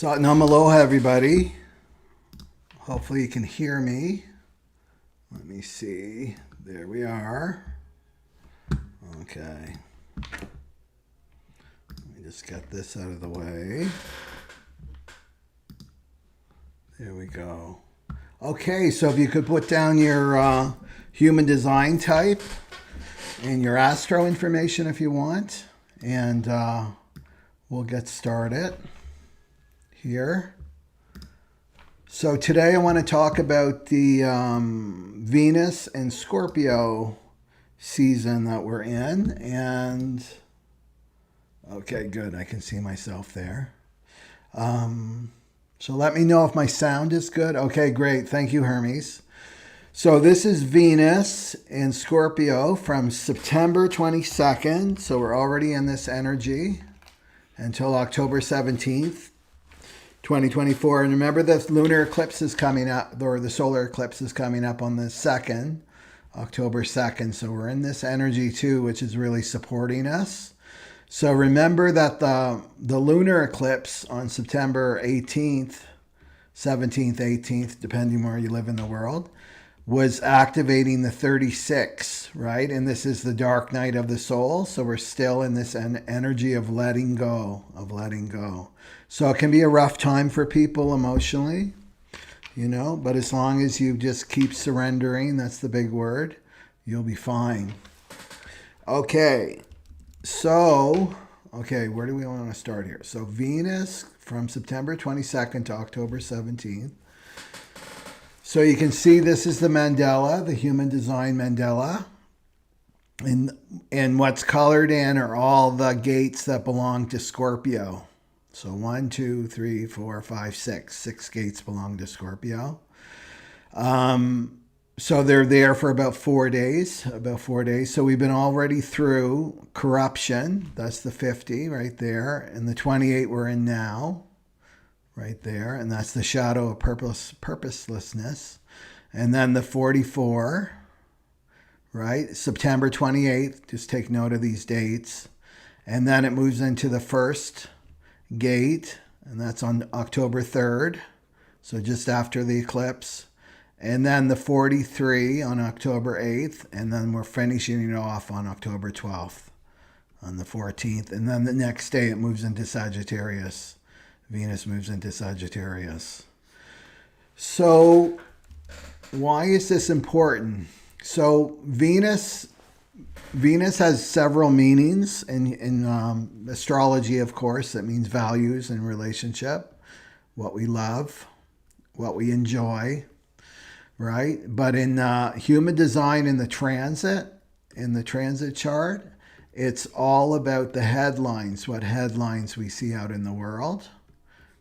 Satnam aloha, everybody. Hopefully you can hear me. Let me see. There we are. Okay. Let me just get this out of the way. There we go. Okay, so if you could put down your human design type and your astro information if you want, and we'll get started here. So today I want to talk about the Venus and Scorpio season that we're in. And okay, good. I can see myself there. So let me know if my sound is good. Okay, great. Thank you, Hermes. So this is Venus in Scorpio from September 22nd. So we're already in this energy until October 17th. 2024. And remember, the lunar eclipse is coming up, or the solar eclipse is coming up on the 2nd, October 2nd. So we're in this energy too, which is really supporting us. So remember that the lunar eclipse on September 18th, 17th, 18th, depending where you live in the world, was activating the 36, right? And this is the dark night of the soul. So we're still in this energy of letting go, So it can be a rough time for people emotionally, but as long as you just keep surrendering, that's the big word, you'll be fine. Okay, so, where do we want to start here? So Venus from September 22nd to October 17th. So you can see this is the mandala, the human design mandala. And what's colored in are all the gates that belong to Scorpio. So 1, 2, 3, 4, 5, 6. 6 gates belong to Scorpio. So they're there for about 4 days. So we've been already through corruption. That's the 50 right there. And the 28 we're in now. Right there, and that's the shadow of purposelessness. And then the 44, right? September 28th, just take note of these dates. And then it moves into the first gate, and that's on October 3rd, so just after the eclipse. And then the 43 on October 8th, and then we're finishing it off on October 12th, on the 14th. And then the next day it moves into Sagittarius. Venus moves into Sagittarius. So why is this important? So Venus has several meanings in astrology, of course. That means values and relationship, what we love, what we enjoy, right? But in human design in the transit chart, it's all about the headlines, what headlines we see out in the world.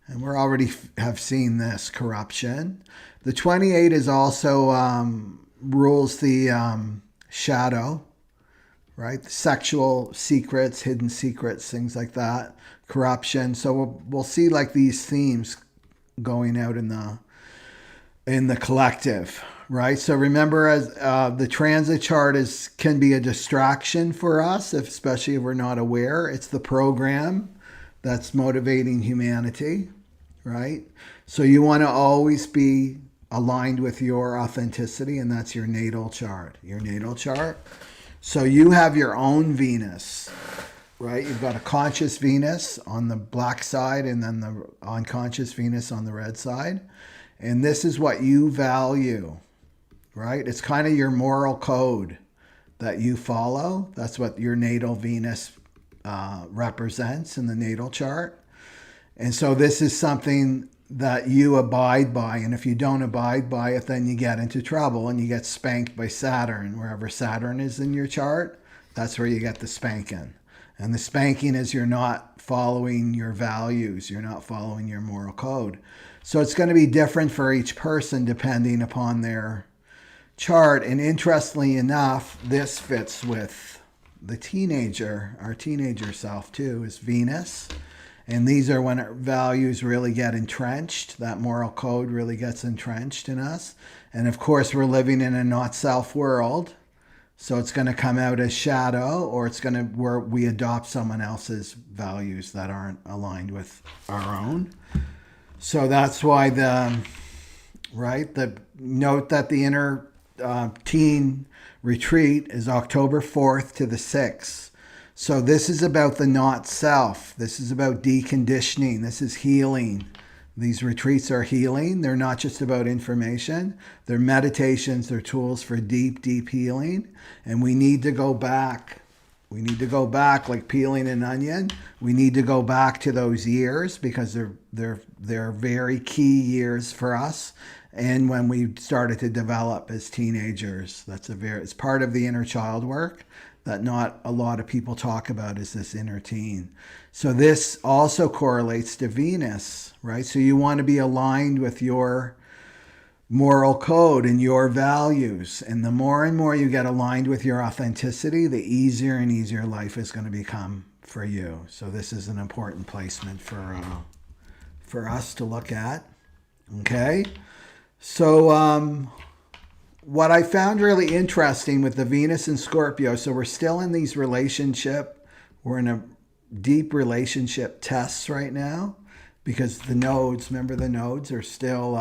And we're already have seen this corruption. The 28 is also rules the shadow, right? The sexual secrets, hidden secrets, things like that. Corruption. So we'll see like these themes going out in the collective, right? So remember, as the transit chart can be a distraction for us, especially if we're not aware. It's the program that's motivating humanity. Right? So you want to always be aligned with your authenticity, and that's your natal chart. So you have your own Venus, right? You've got a conscious Venus on the black side and then the unconscious Venus on the red side. And this is what you value, right? It's kind of your moral code that you follow. That's what your natal Venus represents in the natal chart. And so this is something that you abide by. And if you don't abide by it, then you get into trouble and you get spanked by Saturn. Wherever Saturn is in your chart, that's where you get the spanking. And the spanking is you're not following your values. You're not following your moral code. So it's going to be different for each person depending upon their chart. And interestingly enough, this fits with the teenager, our teenager self too, is Venus. And these are when our values really get entrenched. That moral code really gets entrenched in us. And of course, we're living in a not self world. So it's going to come out as shadow, or it's going to where we adopt someone else's values that aren't aligned with our own. So that's why the note that the inner teen retreat is October 4th to the 6th. So this is about the not self. This is about deconditioning. This is healing. These retreats are healing. They're not just about information. They're meditations. They're tools for deep, deep healing. And we need to go back. We need to go back like peeling an onion. We need to go back to those years because they're very key years for us. And when we started to develop as teenagers, it's part of the inner child work that not a lot of people talk about, is this inner teen. So this also correlates to Venus, right? So you want to be aligned with your moral code and your values. And the more and more you get aligned with your authenticity, the easier and easier life is going to become for you. So this is an important placement for us to look at. Okay? So what I found really interesting with the Venus and Scorpio, so we're still in these we're in a deep relationship tests right now because the nodes, remember the nodes are still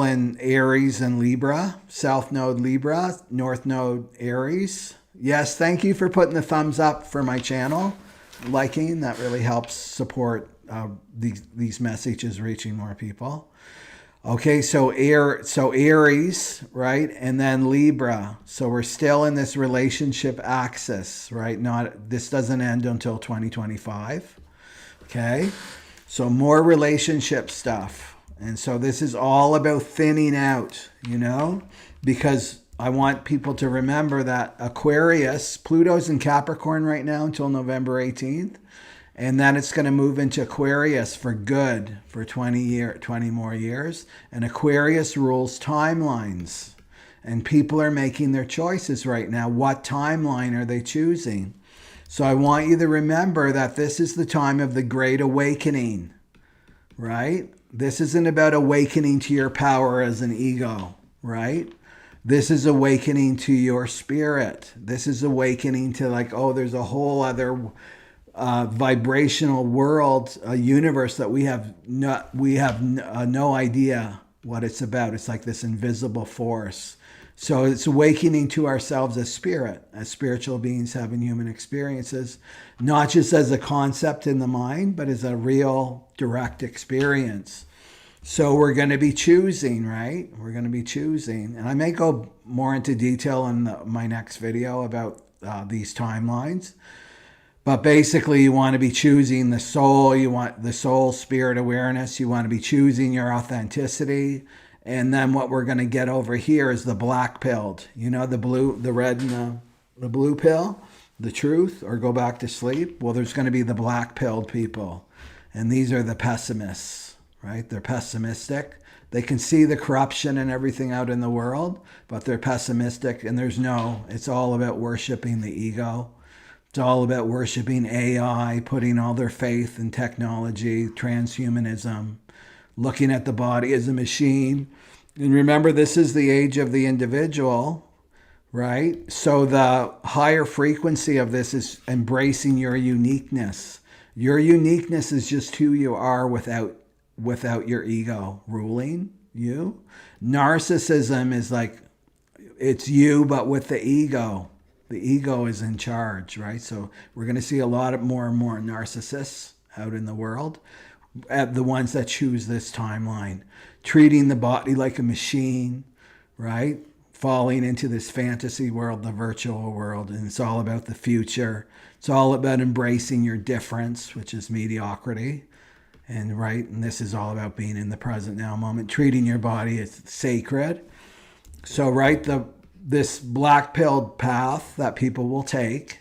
in Aries and Libra, South Node Libra, North Node Aries. Yes, thank you for putting the thumbs up for my channel, liking, that really helps support these messages reaching more people. Okay, so Aries, right? And then Libra. So we're still in this relationship axis, right? This doesn't end until 2025. Okay? So more relationship stuff. And so this is all about thinning out, because I want people to remember that Aquarius, Pluto's in Capricorn right now until November 18th. And then it's going to move into Aquarius for good for 20 more years. And Aquarius rules timelines. And people are making their choices right now. What timeline are they choosing? So I want you to remember that this is the time of the Great Awakening, right? This isn't about awakening to your power as an ego, right? This is awakening to your spirit. This is awakening to there's a whole other vibrational world, a universe that we have no idea what it's about. It's like this invisible force. So it's awakening to ourselves as spirit, as spiritual beings having human experiences, not just as a concept in the mind, but as a real direct experience. So we're going to be choosing, right? We're going to be choosing. And I may go more into detail in my next video about these timelines. But basically, you want to be choosing the soul. You want the soul spirit awareness. You want to be choosing your authenticity. And then what we're going to get over here is the black pilled. The red and the blue pill, the truth, or go back to sleep. Well, there's going to be the black pilled people. And these are the pessimists, right? They're pessimistic. They can see the corruption and everything out in the world, but they're pessimistic. And it's all about worshiping the ego. It's all about worshiping AI, putting all their faith in technology, transhumanism, looking at the body as a machine. And remember, this is the age of the individual, right? So the higher frequency of this is embracing your uniqueness. Your uniqueness is just who you are without your ego ruling you. Narcissism is it's you, but with the ego. The ego is in charge, right? So we're going to see a lot of more and more narcissists out in the world, the ones that choose this timeline, treating the body like a machine, right? Falling into this fantasy world, the virtual world, and it's all about the future. It's all about embracing your difference, which is mediocrity, and this is all about being in the present now moment, treating your body as sacred. So, this black-pilled path that people will take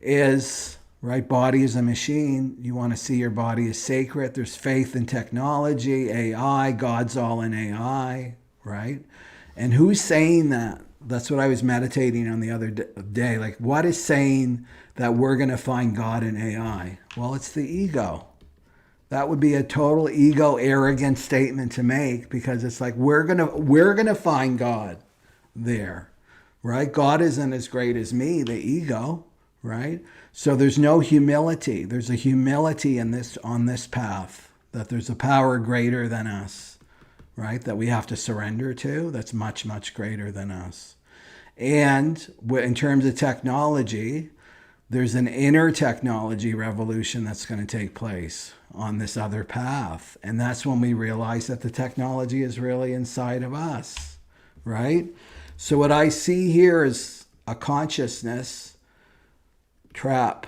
is, body is a machine. You want to see your body as sacred. There's faith in technology, AI, God's all in AI, right? And who's saying that? That's what I was meditating on the other day. What is saying that we're going to find God in AI? Well, it's the ego. That would be a total ego arrogant statement to make, because it's we're gonna find God there, right? God isn't as great as me, the ego, right? So there's no humility. There's a humility in this, on this path, that there's a power greater than us, right? That we have to surrender to, that's much, much greater than us. And in terms of technology, there's an inner technology revolution that's going to take place on this other path. And that's when we realize that the technology is really inside of us, right? So what I see here is a consciousness trap.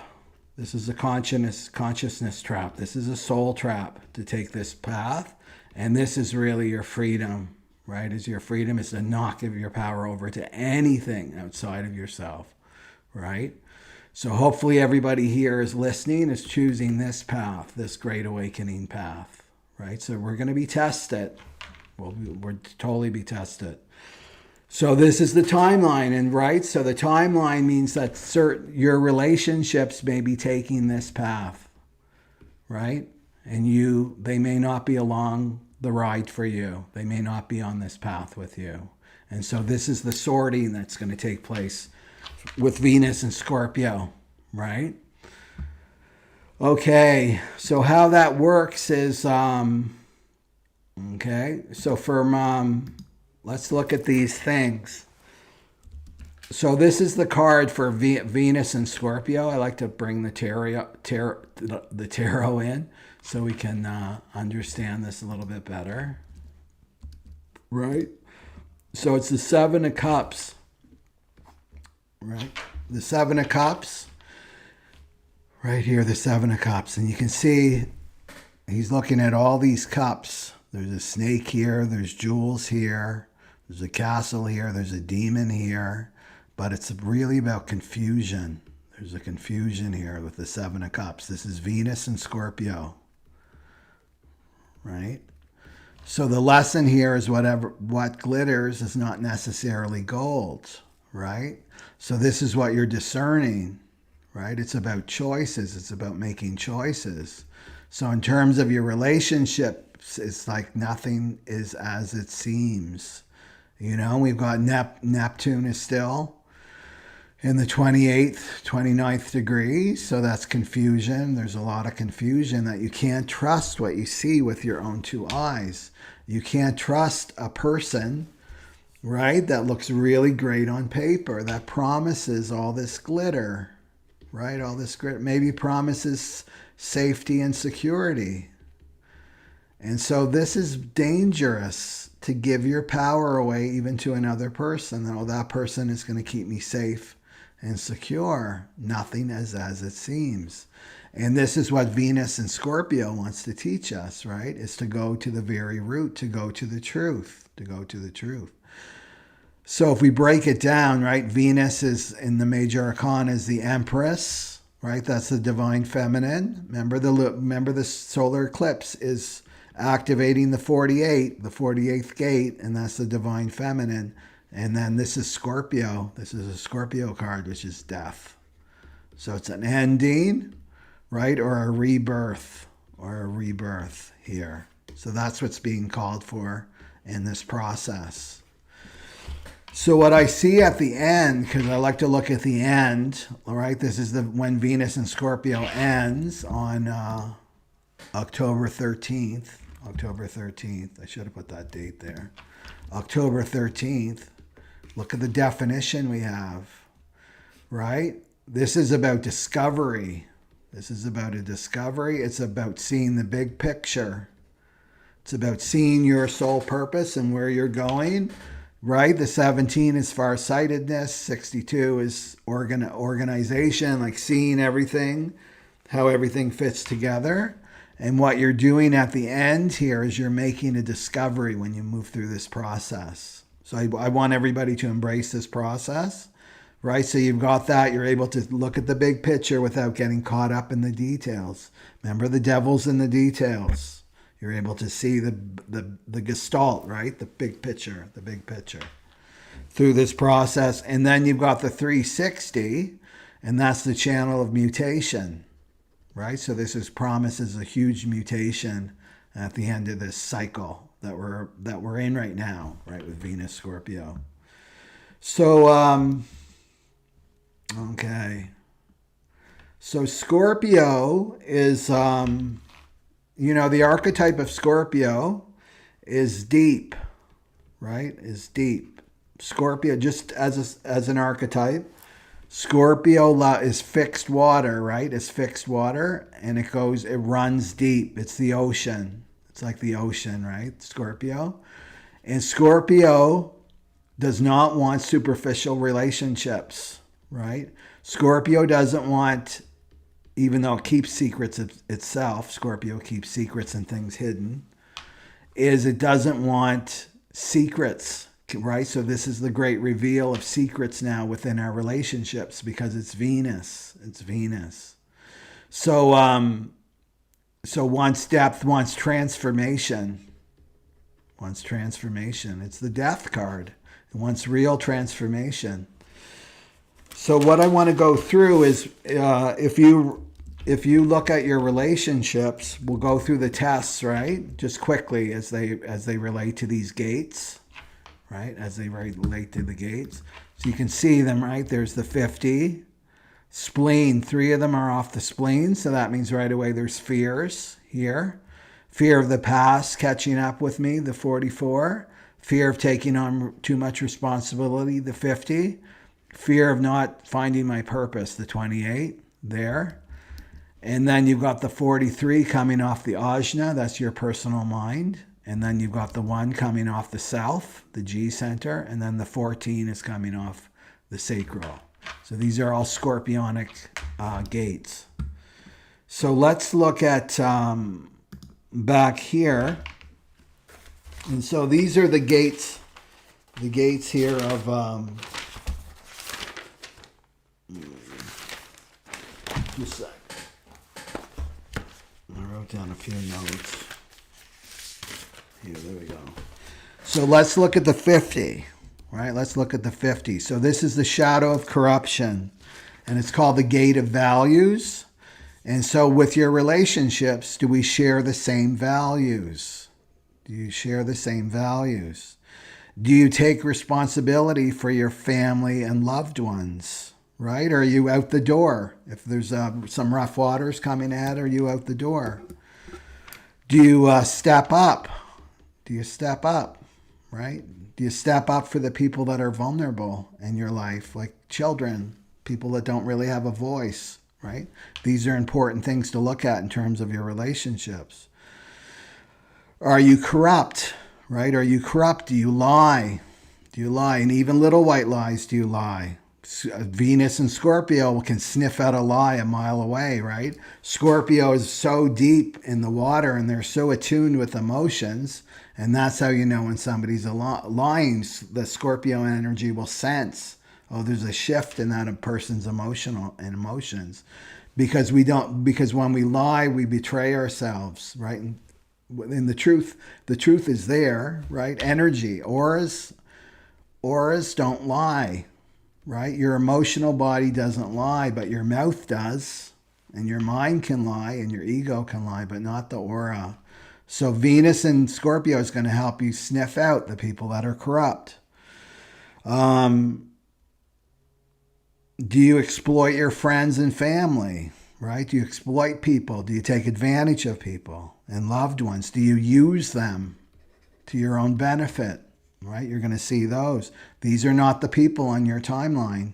This is a consciousness trap. This is a soul trap to take this path. And this is really your freedom, right? Is your freedom is to not give your power over to anything outside of yourself, right? So hopefully everybody here is listening, is choosing this path, this great awakening path, right? So we're going to be tested. We'll totally be tested. So this is the timeline, and right? So the timeline means that your relationships may be taking this path, right? And they may not be along the ride for you. They may not be on this path with you. And so this is the sorting that's going to take place with Venus and Scorpio, right? Okay, so how that works is, okay, so let's look at these things. So this is the card for Venus and Scorpio. I like to bring the tarot in so we can understand this a little bit better, right? So it's the Seven of Cups, right? The Seven of Cups, right here, the Seven of Cups. And you can see he's looking at all these cups. There's a snake here, there's jewels here, there's a castle here, there's a demon here, but it's really about confusion. There's a confusion here with the Seven of Cups. This is Venus and Scorpio, right? So the lesson here is what glitters is not necessarily gold, right? So this is what you're discerning, right? It's about choices. It's about making choices. So in terms of your relationships, it's like nothing is as it seems. You know, we've got Neptune is still in the 28th, 29th degree. So that's confusion. There's a lot of confusion that you can't trust what you see with your own two eyes. You can't trust a person, right, that looks really great on paper, that promises all this glitter, right? All this glitter, maybe promises safety and security. And so this is dangerous, to give your power away even to another person. Oh, that person is going to keep me safe and secure. Nothing is as it seems. And this is what Venus and Scorpio wants to teach us, right? Is to go to the very root, to go to the truth, to go to the truth. So if we break it down, right, Venus is in the major arcana is the Empress, right? That's the divine feminine. Remember the solar eclipse is activating the 48th gate, and that's the divine feminine. And then this is Scorpio. This is a Scorpio card, which is death. So it's an ending, right? Or a rebirth here. So that's what's being called for in this process. So what I see at the end, because I like to look at the end, all right, this is when Venus and Scorpio ends on October 13th. October 13th. I should have put that date there. October 13th. Look at the definition we have, right? This is about discovery. This is about a discovery. It's about seeing the big picture. It's about seeing your soul purpose and where you're going, right? The 17 is farsightedness. 62 is organization, like seeing everything, how everything fits together. And what you're doing at the end here is you're making a discovery when you move through this process. So I want everybody to embrace this process, right? So you've got that. You're able to look at the big picture without getting caught up in the details. Remember, the devil's in the details. You're able to see the gestalt, right? The big picture through this process. And then you've got the 360, and that's the channel of mutation. Right? So this promises a huge mutation at the end of this cycle that we're in right now, right, with Venus Scorpio. So okay. So Scorpio is, the archetype of Scorpio is deep, right? Is deep. Scorpio, just as an archetype, Scorpio is fixed water, right? It's fixed water, and it runs deep. It's the ocean. It's like the ocean, right? Scorpio. And Scorpio does not want superficial relationships, right? Scorpio doesn't want, even though it keeps secrets itself, Scorpio keeps secrets and things hidden, it doesn't want secrets, right? So this is the great reveal of secrets now within our relationships because it's Venus. It's Venus. So wants depth, wants transformation. Wants transformation. It's the death card. It wants real transformation. So what I want to go through is if you look at your relationships, we'll go through the tests, right? Just quickly as they relate to these gates, right? As they relate to the gates. So you can see them, right? There's the 50. Spleen, 3 of them are off the spleen. So that means right away there's fears here. Fear of the past catching up with me, the 44. Fear of taking on too much responsibility, the 50. Fear of not finding my purpose, the 28 there. And then you've got the 43 coming off the ajna, that's your personal mind. And then you've got the 1 coming off the self, the G center. And then the 14 is coming off the sacral. So these are all scorpionic gates. So let's look at back here. And so these are the gates here of just a sec. I wrote down a few notes. Here, there we go. So let's look at the 50, right? Let's look at the 50. So this is the shadow of corruption, and it's called the gate of values. And so with your relationships, do we share the same values? Do you share the same values? Do you take responsibility for your family and loved ones, right? Are you out the door? If there's some rough waters coming at, are you out the door? Do you step up? Do you step up, right? Do you step up for the people that are vulnerable in your life, like children, people that don't really have a voice, right? These are important things to look at in terms of your relationships. Are you corrupt, right? Are you corrupt? Do you lie? Do you lie? And even little white lies, do you lie? Venus and Scorpio can sniff out a lie a mile away, right? Scorpio is so deep in the water and they're so attuned with emotions. And that's how you know when somebody's lying. The Scorpio energy will sense, oh, there's a shift in that person's emotions. Because when we lie, we betray ourselves, right? And the truth is there, right? Energy, auras don't lie. Right? Your emotional body doesn't lie, but your mouth does. And your mind can lie and your ego can lie, but not the aura. So Venus and Scorpio is going to help you sniff out the people that are corrupt. Do you exploit your friends and family? Right? Do you exploit people? Do you take advantage of people and loved ones? Do you use them to your own benefit? Right? You're going to see those. These are not the people on your timeline.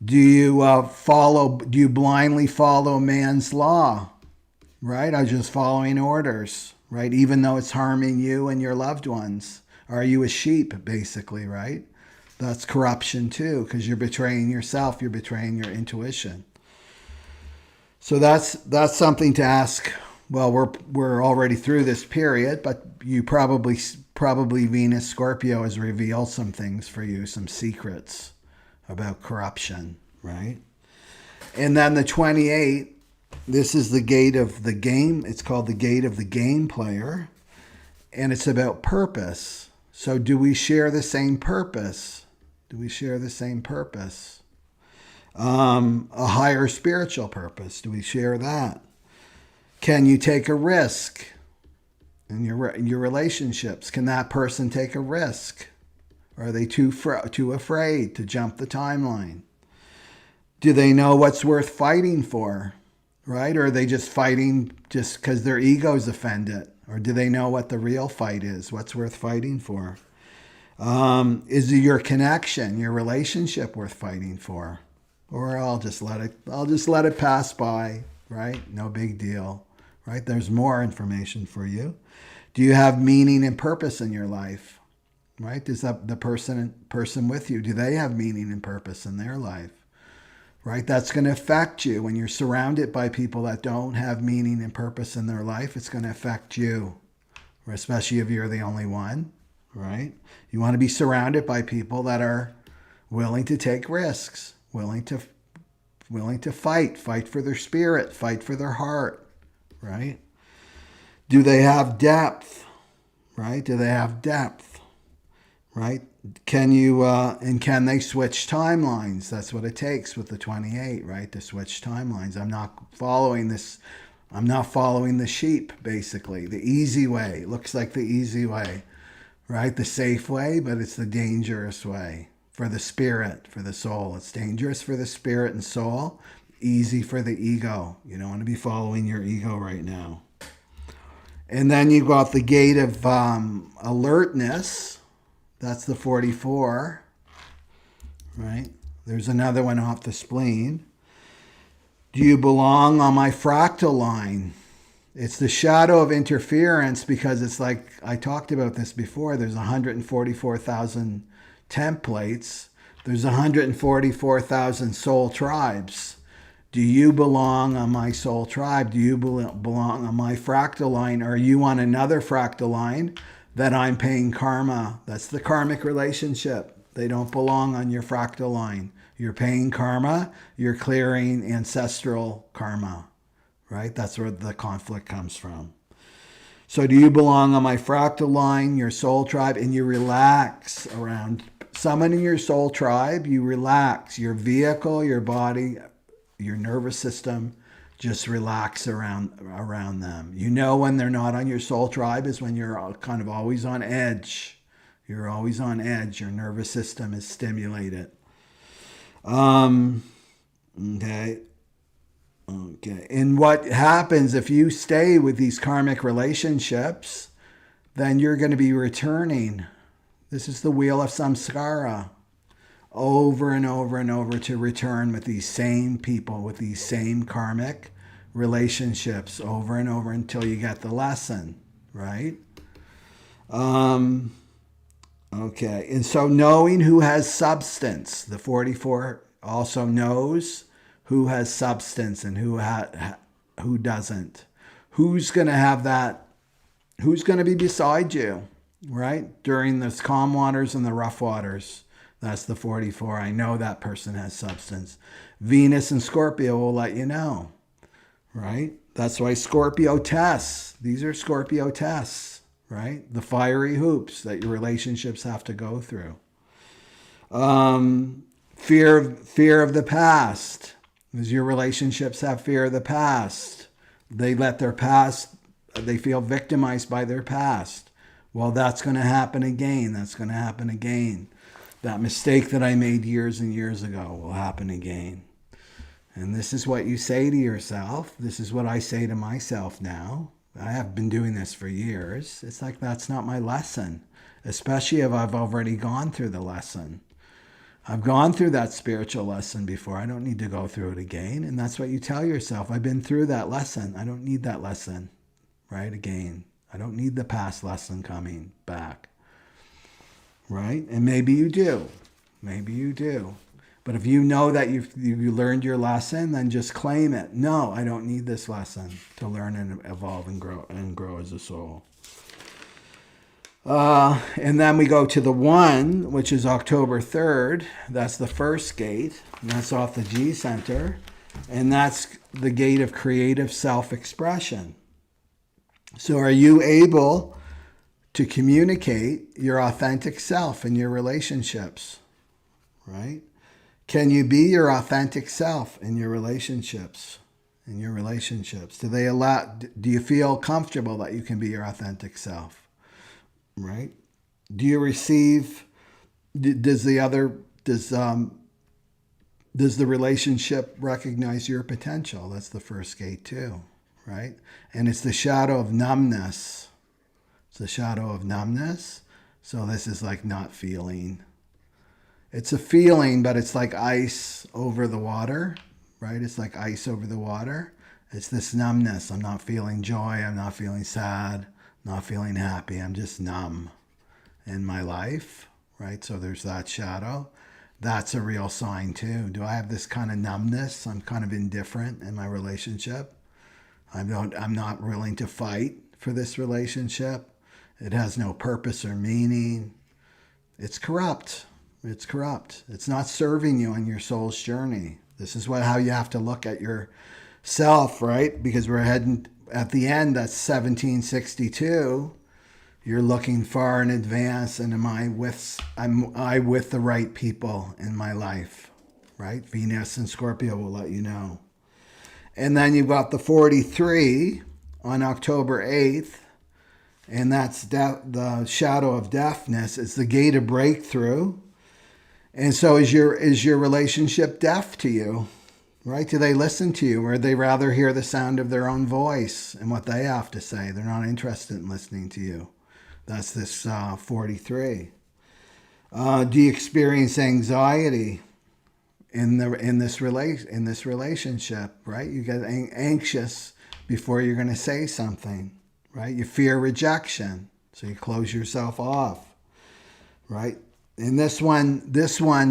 Do you blindly follow man's law? Right? Are you just following orders? Right? Even though it's harming you and your loved ones. Are you a sheep, basically, right? That's corruption too, because you're betraying yourself, you're betraying your intuition. So that's something to ask. Well, we're already through this period, but you probably Venus Scorpio has revealed some things for you, some secrets about corruption, right? And then the 28, this is the gate of the game. It's called the gate of the game player, and it's about purpose. So do we share the same purpose? Do we share the same purpose? A higher spiritual purpose. Do we share that? Can you take a risk in your relationships? Can that person take a risk? Or are they too afraid to jump the timeline? Do they know what's worth fighting for, right? Or are they just fighting just because their ego's offended? Or do they know what the real fight is? What's worth fighting for? Is your connection, your relationship worth fighting for? Or I'll just let it pass by, right? No big deal, right? There's more information for you. Do you have meaning and purpose in your life, right? Does the person with you, do they have meaning and purpose in their life, right? That's going to affect you when you're surrounded by people that don't have meaning and purpose in their life. It's going to affect you, especially if you're the only one, right? You want to be surrounded by people that are willing to take risks, willing to fight for their spirit, fight for their heart, right? Do they have depth, right? Do they have depth, right? Can they switch timelines? That's what it takes with the 28, right? To switch timelines. I'm not following the sheep, basically. The easy way. It looks like the easy way, right? The safe way, but it's the dangerous way for the spirit, for the soul. It's dangerous for the spirit and soul, easy for the ego. You don't want to be following your ego right now. And then you got the gate of alertness. That's the 44, right? There's another one off the spleen. Do you belong on my fractal line? It's the shadow of interference, because it's like, I talked about this before, there's 144,000 templates. There's 144,000 soul tribes. Do you belong on my soul tribe? Do you belong on my fractal line? Or are you on another fractal line that I'm paying karma? That's the karmic relationship. They don't belong on your fractal line. You're paying karma. You're clearing ancestral karma, right? That's where the conflict comes from. So do you belong on my fractal line, your soul tribe, and you relax around someone in your soul tribe? You relax. Your vehicle, your body, your nervous system, just relax around them. You know when they're not on your soul tribe is when you're kind of always on edge. You're always on edge. Your nervous system is stimulated. Okay. And what happens if you stay with these karmic relationships, then you're going to be returning. This is the wheel of samskara. Over and over and over to return with these same people, with these same karmic relationships over and over until you get the lesson, right? Okay. And so knowing who has substance, the 44 also knows who has substance and who doesn't. Who's going to have that? Who's going to be beside you, right? During the calm waters and the rough waters. That's the 44. I know that person has substance. Venus and Scorpio will let you know, right? That's why Scorpio tests. These are Scorpio tests, right? The fiery hoops that your relationships have to go through. Fear of the past. Because your relationships have fear of the past. They feel victimized by their past. Well, that's going to happen again. That's going to happen again. That mistake that I made years and years ago will happen again. And this is what you say to yourself. This is what I say to myself now. I have been doing this for years. It's like, that's not my lesson, especially if I've already gone through the lesson. I've gone through that spiritual lesson before. I don't need to go through it again. And that's what you tell yourself. I've been through that lesson. I don't need that lesson, right? Again, I don't need the past lesson coming back. Right? And maybe you do. Maybe you do. But if you know that you learned your lesson, then just claim it. No, I don't need this lesson to learn and evolve and grow as a soul. And then we go to the 1, which is October 3rd. That's the first gate. And that's off the G center. And that's the gate of creative self-expression. So are you able to communicate your authentic self in your relationships, right? Can you be your authentic self in your relationships? Do you feel comfortable that you can be your authentic self, right? Do you receive, does Does the relationship recognize your potential? That's the first gate too, right? And it's the shadow of numbness. It's the shadow of numbness. So this is like not feeling. It's a feeling, but it's like ice over the water, right? It's like ice over the water. It's this numbness. I'm not feeling joy. I'm not feeling sad. Not feeling happy. I'm just numb in my life, right? So there's that shadow. That's a real sign too. Do I have this kind of numbness? I'm kind of indifferent in my relationship. I'm not willing to fight for this relationship. It has no purpose or meaning. It's corrupt. It's corrupt. It's not serving you on your soul's journey. This is how you have to look at yourself, right? Because we're heading at the end, that's 1762. You're looking far in advance, and am I with the right people in my life, right? Venus and Scorpio will let you know. And then you've got the 43 on October 8th, and that's the shadow of deafness. It's the gate of breakthrough. And so is your relationship deaf to you, right? Do they listen to you, or do they rather hear the sound of their own voice and what they have to say? They're not interested in listening to you. That's this 43. Do you experience anxiety in this relationship? Right? You get anxious before you're going to say something. Right? You fear rejection, so you close yourself off. Right? And this one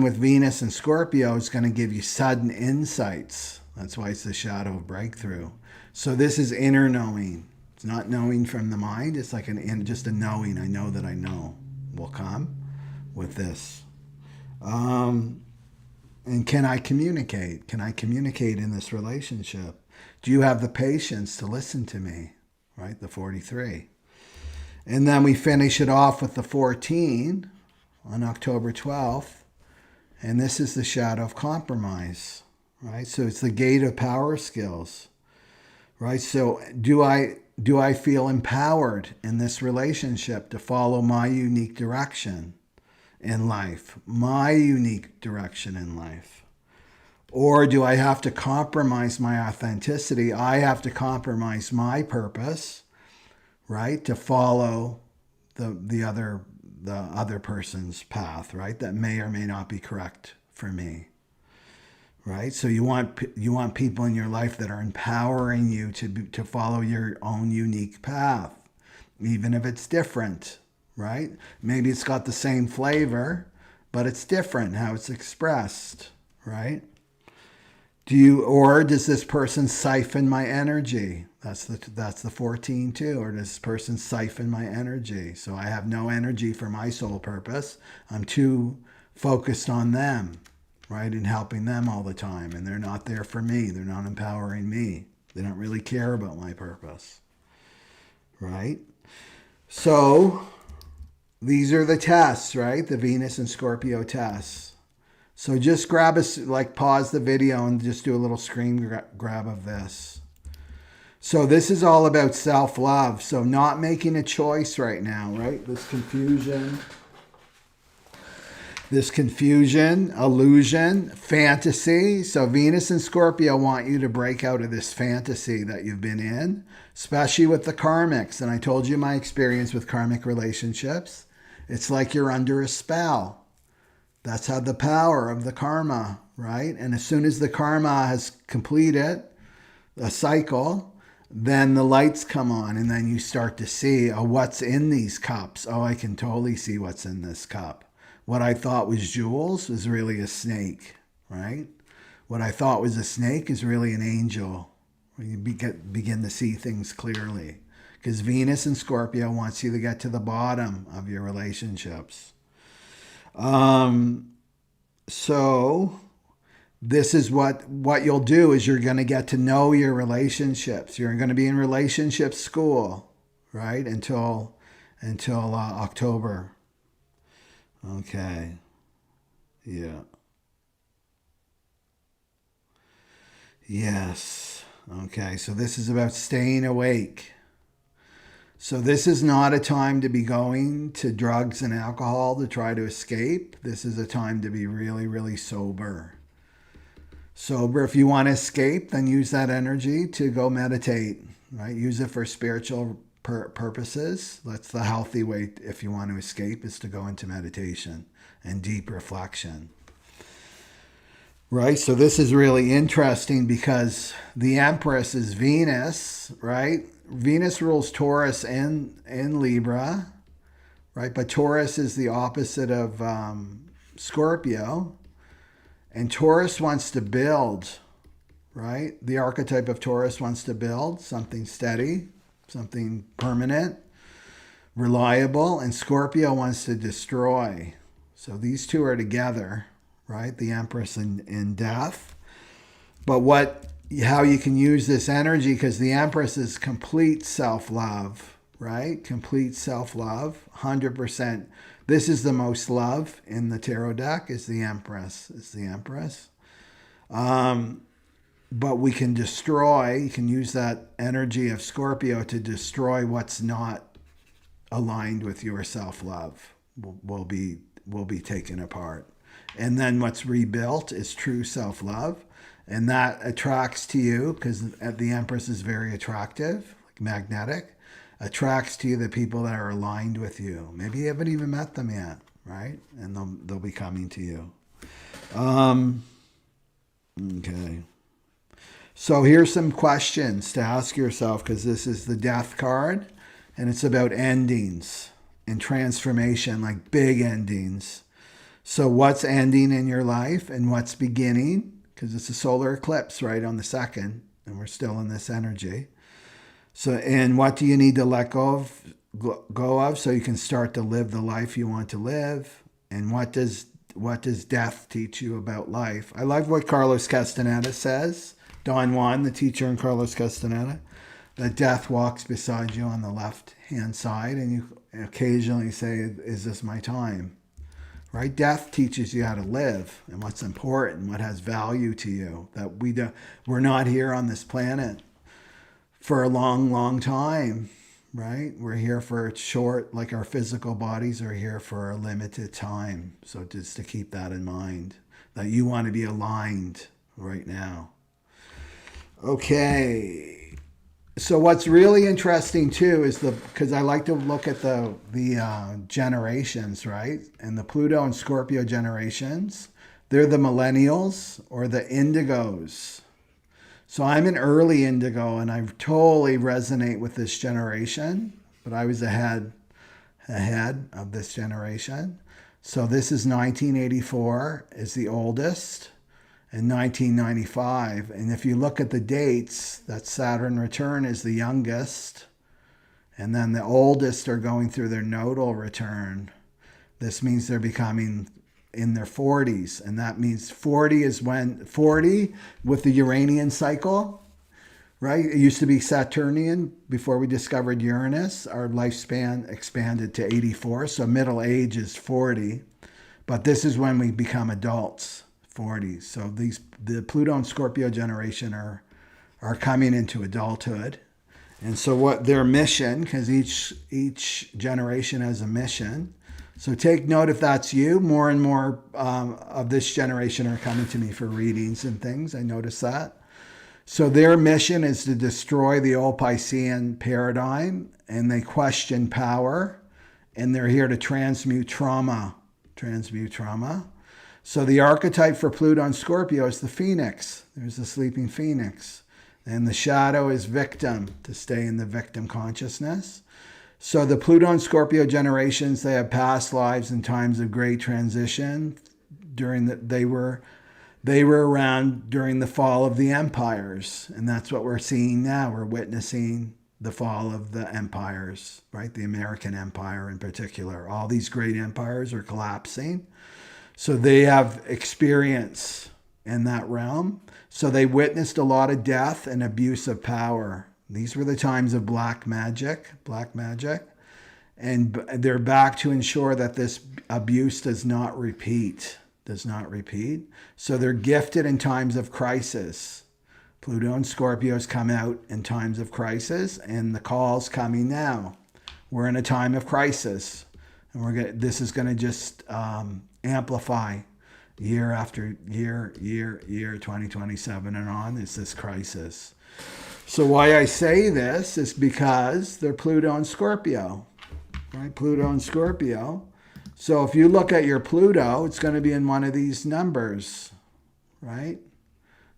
with Venus and Scorpio is going to give you sudden insights. That's why it's the shadow of breakthrough. So this is inner knowing. It's not knowing from the mind. It's like just a knowing. I know that I know will come with this. And can I communicate? Can I communicate in this relationship? Do you have the patience to listen to me? Right, the 43. And then we finish it off with the 14 on October 12th. And this is the shadow of compromise. Right, so it's the gate of power skills. Right, so do I feel empowered in this relationship to follow my unique direction in life? My unique direction in life? Or do I have to compromise my authenticity? I have to compromise my purpose, right? To follow the other person's path, right? That may or may not be correct for me. Right? So you want people in your life that are empowering you to follow your own unique path, even if it's different, right? Maybe it's got the same flavor, but it's different how it's expressed, right? Or does this person siphon my energy? That's the 14 too. Or does this person siphon my energy? So I have no energy for my soul purpose. I'm too focused on them. Right, and helping them all the time, and they're not there for me. They're not empowering me. They don't really care about my purpose, right? So these are the tests, right? The Venus and Scorpio tests. So just pause the video and just do a little screen grab of this. So this is all about self-love. So not making a choice right now, right? This confusion, illusion, fantasy. So Venus and Scorpio want you to break out of this fantasy that you've been in, especially with the karmics. And I told you my experience with karmic relationships. It's like you're under a spell. That's how the power of the karma, right? And as soon as the karma has completed a cycle, then the lights come on, and then you start to see, what's in these cups? Oh, I can totally see what's in this cup. What I thought was jewels is really a snake, right? What I thought was a snake is really an angel. You begin to see things clearly. Because Venus and Scorpio wants you to get to the bottom of your relationships. So this is what you'll do is you're going to get to know your relationships. You're going to be in relationship school, right? Until October. Okay. Yeah. Yes. Okay. So this is about staying awake. So this is not a time to be going to drugs and alcohol to try to escape. This is a time to be really, really sober. So if you want to escape, then use that energy to go meditate, right? Use it for spiritual purposes. That's the healthy way if you want to escape, is to go into meditation and deep reflection. Right? So this is really interesting because the Empress is Venus, right? Venus rules Taurus and Libra, right? But Taurus is the opposite of Scorpio. And Taurus wants to build, right? The archetype of Taurus wants to build something steady, something permanent, reliable. And Scorpio wants to destroy. So these two are together, right? The Empress in death. But how you can use this energy, because the Empress is complete self-love, right? Complete self-love, 100%. This is the most love in the tarot deck, is the Empress. But we can destroy, you can use that energy of Scorpio to destroy what's not aligned with your self-love. Will be taken apart. And then what's rebuilt is true self-love. And that attracts to you, because the Empress is very attractive, like magnetic. Attracts to you the people that are aligned with you. Maybe you haven't even met them yet, right? And they'll be coming to you. Okay. So here's some questions to ask yourself, because this is the Death card, and it's about endings and transformation, like big endings. So what's ending in your life and what's beginning? Because it's a solar eclipse, right, on the 2nd, and we're still in this energy. So, and what do you need to let go of so you can start to live the life you want to live? And what does death teach you about life? I love what Carlos Castaneda says, Don Juan, the teacher in Carlos Castaneda, that death walks beside you on the left-hand side, and you occasionally say, is this my time? Right? Death teaches you how to live and what's important, what has value to you, that we're not here on this planet for a long, long time, right? We're here for short, like our physical bodies are here for a limited time. So just to keep that in mind, that you want to be aligned right now. Okay. So what's really interesting too is because I like to look at the generations, right? And the Pluto and Scorpio generations, they're the millennials or the indigos. So I'm an early indigo, and I totally resonate with this generation, but I was ahead of this generation. So this is 1984 is the oldest, and 1995. And if you look at the dates, that Saturn return is the youngest, and then the oldest are going through their nodal return. This means they're becoming in their 40s, and that means 40 is when 40 with the Uranian cycle, right? It used to be Saturnian before we discovered Uranus. Our lifespan expanded to 84, so middle age is 40, but this is when we become adults, 40. So the Pluto and Scorpio generation are coming into adulthood, and so what their mission, because each generation has a mission. So take note if that's you. More and more of this generation are coming to me for readings and things. I notice that. So their mission is to destroy the old Piscean paradigm, and they question power, and they're here to transmute trauma. So the archetype for Pluto and Scorpio is the phoenix. There's the sleeping phoenix. And the shadow is victim, to stay in the victim consciousness. So the Pluto and Scorpio generations, they have past lives in times of great transition. They were around during the fall of the empires, and that's what we're seeing now. We're witnessing the fall of the empires, right? The American empire in particular. All these great empires are collapsing. So they have experience in that realm. So they witnessed a lot of death and abuse of power. These were the times of black magic, and they're back to ensure that this abuse does not repeat. So they're gifted in times of crisis. Pluto and Scorpios come out in times of crisis, and the call's coming now. We're in a time of crisis, and this is going to just amplify year after year, 2027 and on, is this crisis. So why I say this is because they're Pluto and Scorpio, right? Pluto and Scorpio. So if you look at your Pluto, it's going to be in one of these numbers, right?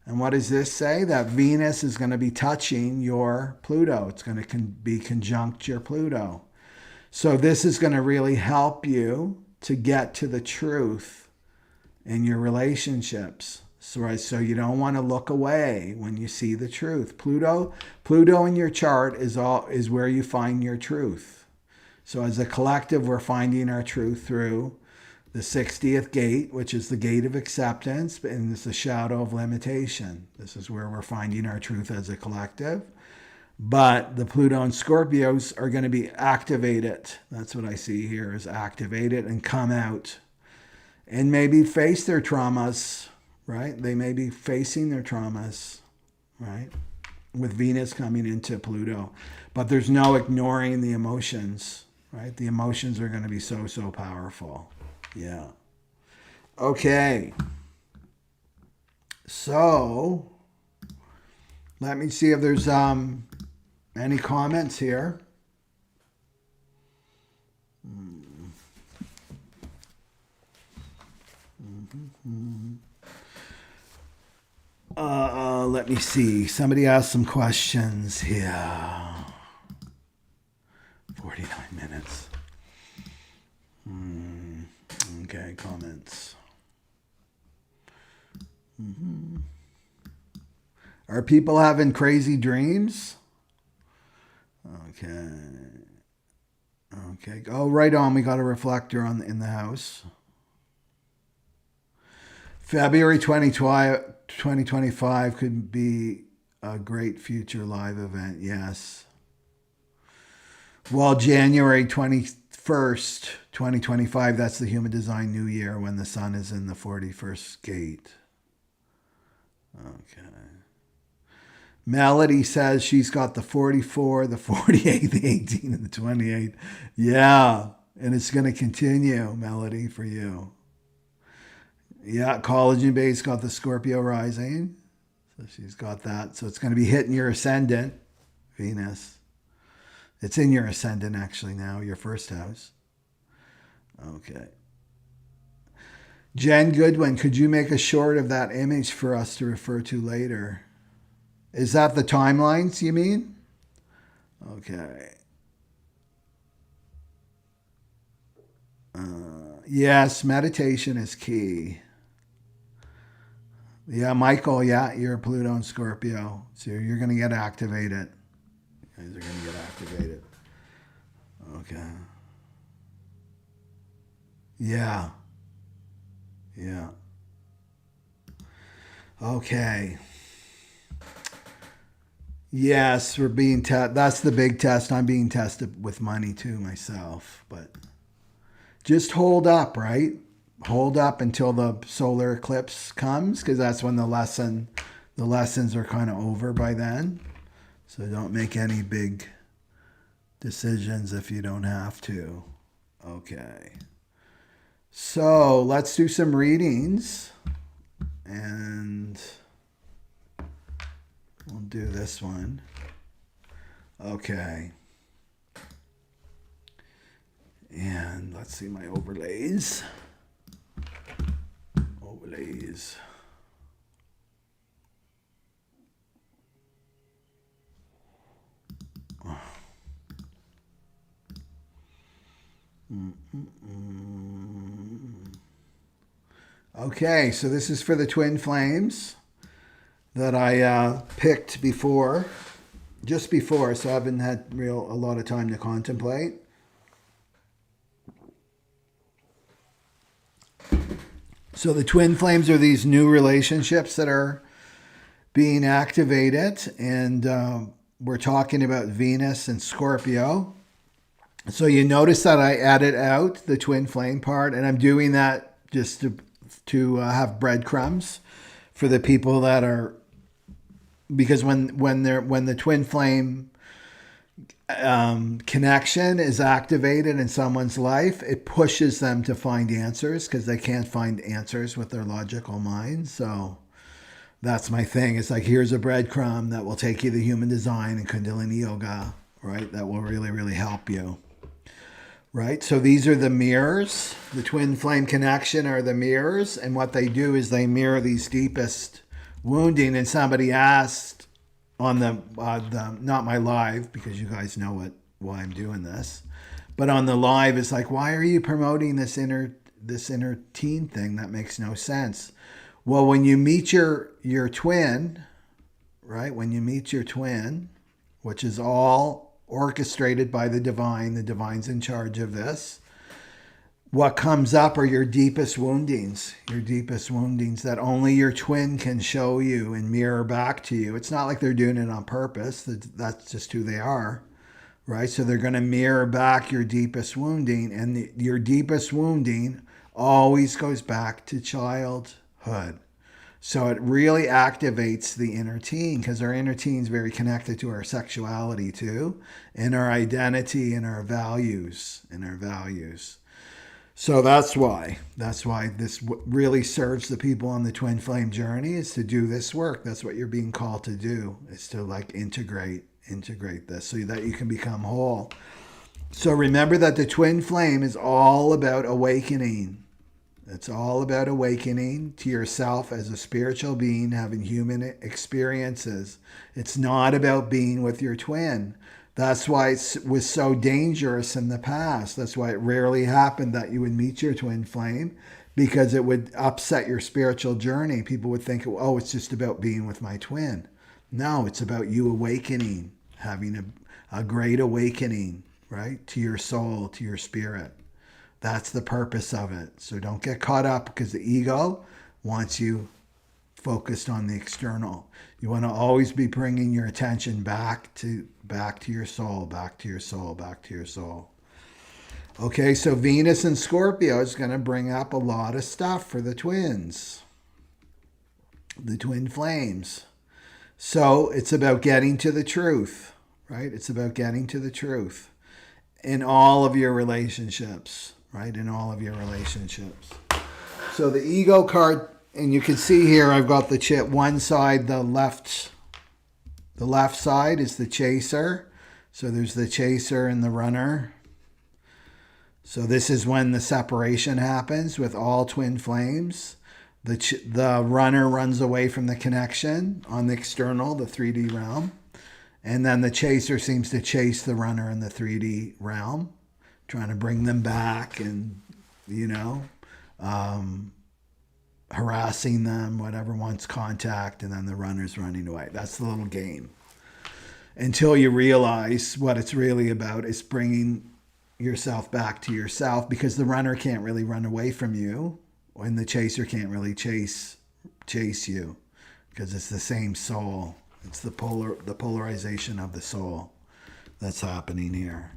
And what does this say? That Venus is going to be touching your Pluto. It's going to be conjunct your Pluto. So this is going to really help you to get to the truth in your relationships. So you don't want to look away when you see the truth. Pluto in your chart is where you find your truth. So as a collective, we're finding our truth through the 60th gate, which is the gate of acceptance, and it's the shadow of limitation. This is where we're finding our truth as a collective. But the Pluto and Scorpios are going to be activated. That's what I see here, is activated and come out and maybe face their traumas, right? They may be facing their traumas, right? With Venus coming into Pluto. But there's no ignoring the emotions, right? The emotions are going to be so, so powerful. Yeah. Okay. So let me see if there's any comments here. Let me see. Somebody asked some questions here. 49 minutes. Okay, comments. Are people having crazy dreams? Okay. Oh, right on. We got a reflector in the house. February 2025 could be a great future live event. Yes. Well, January 21st, 2025, that's the Human Design New Year when the sun is in the 41st gate. Okay. Melody says she's got the 44, the 48, the 18, and the 28. Yeah, and it's going to continue, Melody, for you. Yeah, Collagen Base got the Scorpio rising. So she's got that. So it's going to be hitting your ascendant, Venus. It's in your ascendant, actually, now, your first house. Okay. Jen Goodwin, could you make a short of that image for us to refer to later? Is that the timelines, you mean? Okay. Yes, meditation is key. Yeah, Michael, yeah, you're a Pluto and Scorpio. So you're going to get activated. You guys are going to get activated. Okay. Yeah. Yeah. Okay. Yes, we're being tested. That's the big test. I'm being tested with money too myself. But just hold up, right? Hold up until the solar eclipse comes, because that's when the lessons are kind of over by then. So don't make any big decisions if you don't have to. Okay. So let's do some readings. And we'll do this one. Okay. And let's see my overlays. Overlays. Okay, so this is for the twin flames that I picked before, just before, so I haven't had a lot of time to contemplate. So the twin flames are these new relationships that are being activated, and we're talking about Venus and Scorpio. So you notice that I added out the twin flame part, and I'm doing that just to have breadcrumbs for the people that are, because when the twin flame connection is activated in someone's life, it pushes them to find answers because they can't find answers with their logical mind. So that's my thing. It's like, here's a breadcrumb that will take you to human design and Kundalini yoga, right? That will really, really help you. Right? So these are the mirrors. The twin flame connection are the mirrors. And what they do is they mirror these deepest wounding. And somebody asked on the not my live, because you guys know why I'm doing this, but on the live, it's like, why are you promoting this inner teen thing? That makes no sense. Well, when you meet your twin, right? When you meet your twin, which is all orchestrated by the divine's in charge of this. What comes up are your deepest woundings that only your twin can show you and mirror back to you. It's not like they're doing it on purpose. That's just who they are, right? So they're going to mirror back your deepest wounding, and your deepest wounding always goes back to childhood. So it really activates the inner teen, because our inner teen is very connected to our sexuality too, and our identity and our values So that's why this really serves the people on the twin flame journey, is to do this work. That's what you're being called to do, is to like integrate this so that you can become whole. So remember that the twin flame is all about awakening. It's all about awakening to yourself as a spiritual being, having human experiences. It's not about being with your twin. That's why it was so dangerous in the past. That's why it rarely happened that you would meet your twin flame, because it would upset your spiritual journey. People would think, oh, it's just about being with my twin. No, it's about you awakening, having a great awakening, right? To your soul, to your spirit. That's the purpose of it. So don't get caught up, because the ego wants you focused on the external. You want to always be bringing your attention back to your soul, back to your soul, back to your soul. Okay, so Venus and Scorpio is going to bring up a lot of stuff for the twins, the twin flames. So it's about getting to the truth, right? It's about getting to the truth in all of your relationships. Right, in all of your relationships. So the ego card, and you can see here, I've got the chip. One side, the left side is the chaser. So there's the chaser and the runner. So this is when the separation happens with all twin flames. The runner runs away from the connection on the external, the 3D realm. And then the chaser seems to chase the runner in the 3D realm, trying to bring them back and, harassing them, whatever, wants contact, and then the runner's running away. That's the little game. Until you realize what it's really about is bringing yourself back to yourself, because the runner can't really run away from you, and the chaser can't really chase you, because it's the same soul. It's the polarization of the soul that's happening here.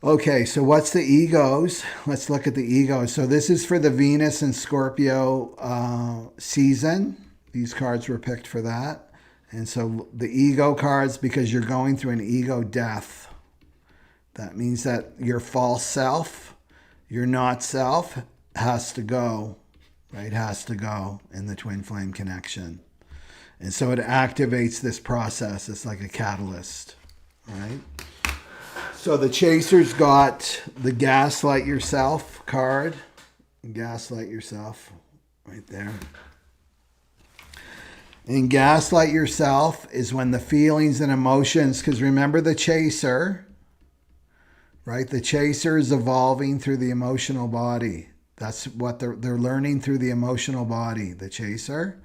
Okay, so what's the egos? Let's look at the egos. So this is for the Venus and Scorpio season. These cards were picked for that. And so the ego cards, because you're going through an ego death. That means that your false self, your not self, has to go, right? Has to go in the twin flame connection. And so it activates this process. It's like a catalyst, right? So the chaser's got the gaslight yourself card. Gaslight yourself right there. And gaslight yourself is when the feelings and emotions, because remember the chaser, right? The chaser is evolving through the emotional body. That's what they're learning through the emotional body, the chaser.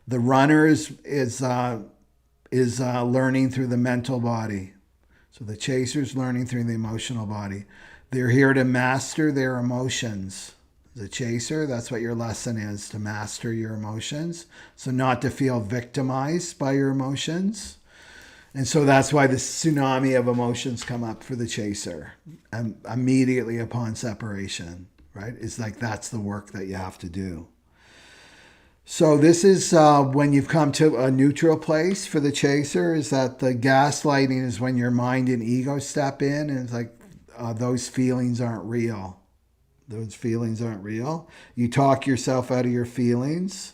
The runner is learning through the mental body. So the chaser's learning through the emotional body. They're here to master their emotions. The chaser, that's what your lesson is, to master your emotions. So not to feel victimized by your emotions. And so that's why the tsunami of emotions come up for the chaser immediately upon separation, right? It's like that's the work that you have to do. So this is when you've come to a neutral place for the chaser, is that the gaslighting is when your mind and ego step in, and it's like those feelings aren't real. Those feelings aren't real. You talk yourself out of your feelings.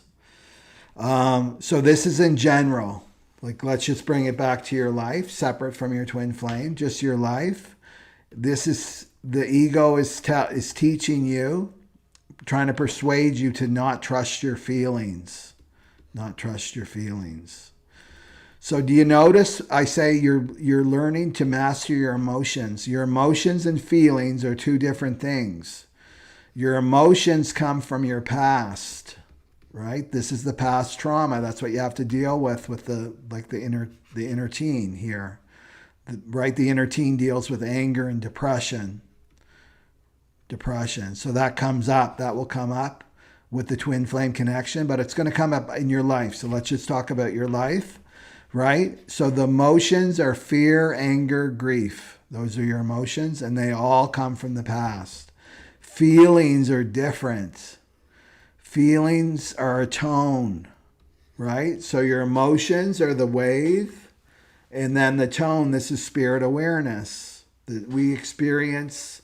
So this is in general. Like, let's just bring it back to your life, separate from your twin flame, just your life. This is, the ego is teaching you, trying to persuade you to not trust your feelings. Not trust your feelings. So do you notice I say you're learning to master your emotions. Your emotions and feelings are two different things. Your emotions come from your past, right? This is the past trauma. That's what you have to deal with the inner teen here. Right? The inner teen deals with anger and depression. So that comes up. That will come up with the twin flame connection, but it's going to come up in your life. So let's just talk about your life, right? So the emotions are fear, anger, grief. Those are your emotions, and they all come from the past. Feelings are different. Feelings are a tone, right? So your emotions are the wave, and then the tone, this is spirit awareness. We experience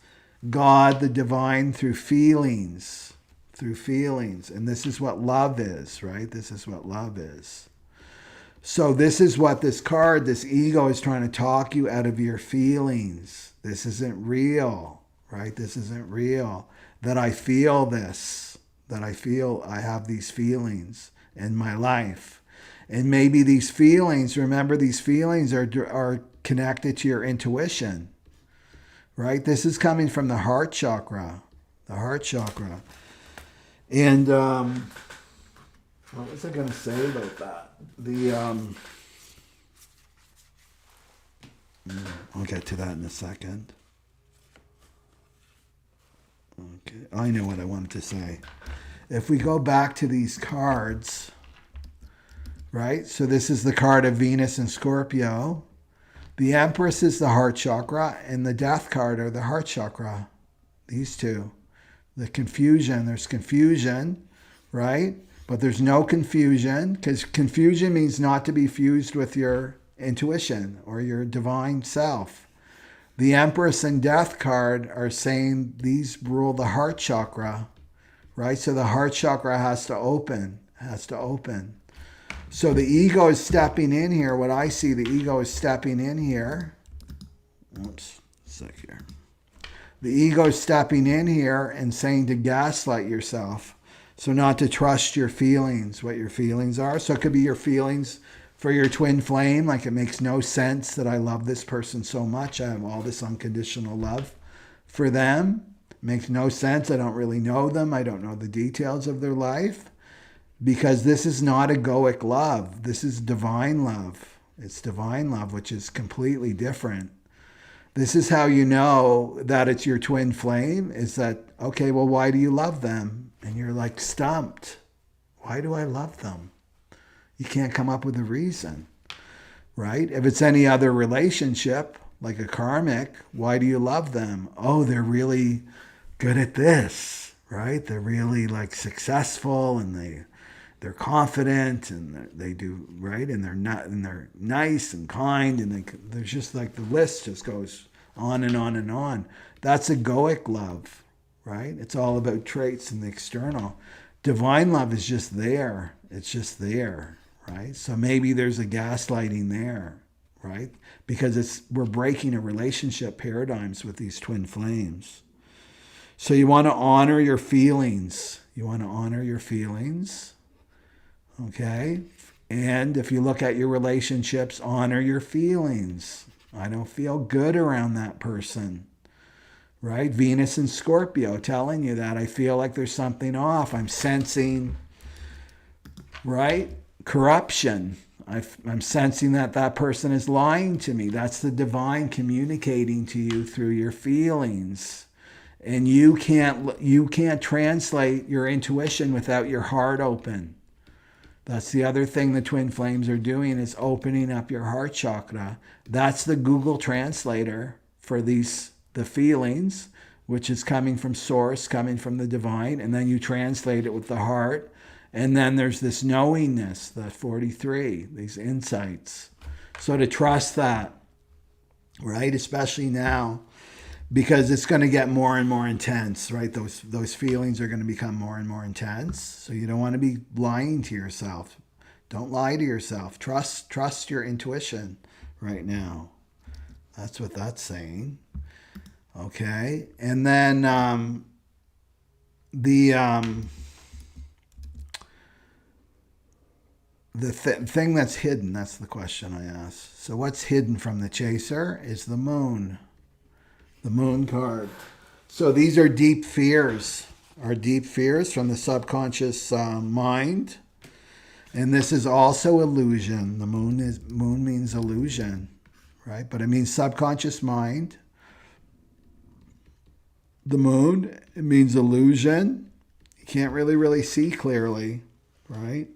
God, the divine, through feelings. And this is what love is, right? This is what love is. So this is what this card, this ego, is trying to talk you out of your feelings. This isn't real, right? This isn't real. That I feel this, that I feel I have these feelings in my life. And maybe these feelings, remember, these feelings are connected to your intuition. Right? This is coming from the heart chakra. The heart chakra. And what was I going to say about that? I'll get to that in a second. Okay, I know what I wanted to say. If we go back to these cards, right? So this is the card of Venus and Scorpio. The Empress is the heart chakra, and the Death card are the heart chakra. These two. The confusion, there's confusion, right? But there's no confusion, because confusion means not to be fused with your intuition or your divine self. The Empress and Death card are saying these rule the heart chakra, right? So the heart chakra has to open, So the ego is stepping in here. What I see, the ego is stepping in here. Oops, a sec here. The ego is stepping in here and saying to gaslight yourself. So not to trust your feelings, what your feelings are. So it could be your feelings for your twin flame, like it makes no sense that I love this person so much. I have all this unconditional love for them. It makes no sense. I don't really know them. I don't know the details of their life. Because this is not egoic love. This is divine love. It's divine love, which is completely different. This is how you know that it's your twin flame, is that, okay, well, why do you love them? And you're like stumped. Why do I love them? You can't come up with a reason, right? If it's any other relationship, like a karmic, why do you love them? Oh, they're really good at this, right? They're really like successful, and they're confident, and they do right, and they're nice and kind, and there's just like the list just goes on and on and on. That's egoic love, right? It's all about traits and the external. Divine love is just there. It's just there, right? So maybe there's a gaslighting there, right? Because we're breaking a relationship paradigms with these twin flames. So you want to honor your feelings. Okay? And if you look at your relationships, honor your feelings. I don't feel good around that person, right? Venus and Scorpio telling you that. I feel like there's something off. I'm sensing, right? Corruption. I'm sensing that person is lying to me. That's the divine communicating to you through your feelings. And you can't translate your intuition without your heart open. That's the other thing the twin flames are doing, is opening up your heart chakra. That's the Google translator for the feelings, which is coming from source, coming from the divine, and then you translate it with the heart, And then there's this knowingness, the 43, these insights. So to trust that, right? Especially now, because it's going to get more and more intense, right? Those feelings are going to become more and more intense. So you don't want to be lying to yourself. Don't lie to yourself. Trust your intuition right now. That's what that's saying. Okay. And then the thing that's hidden, that's the question I asked. So what's hidden from the chaser is the moon. The moon card. So these are deep fears. Our deep fears from the subconscious mind. And this is also illusion. The moon means illusion, right? But it means subconscious mind. The moon, it means illusion. You can't really see clearly, right?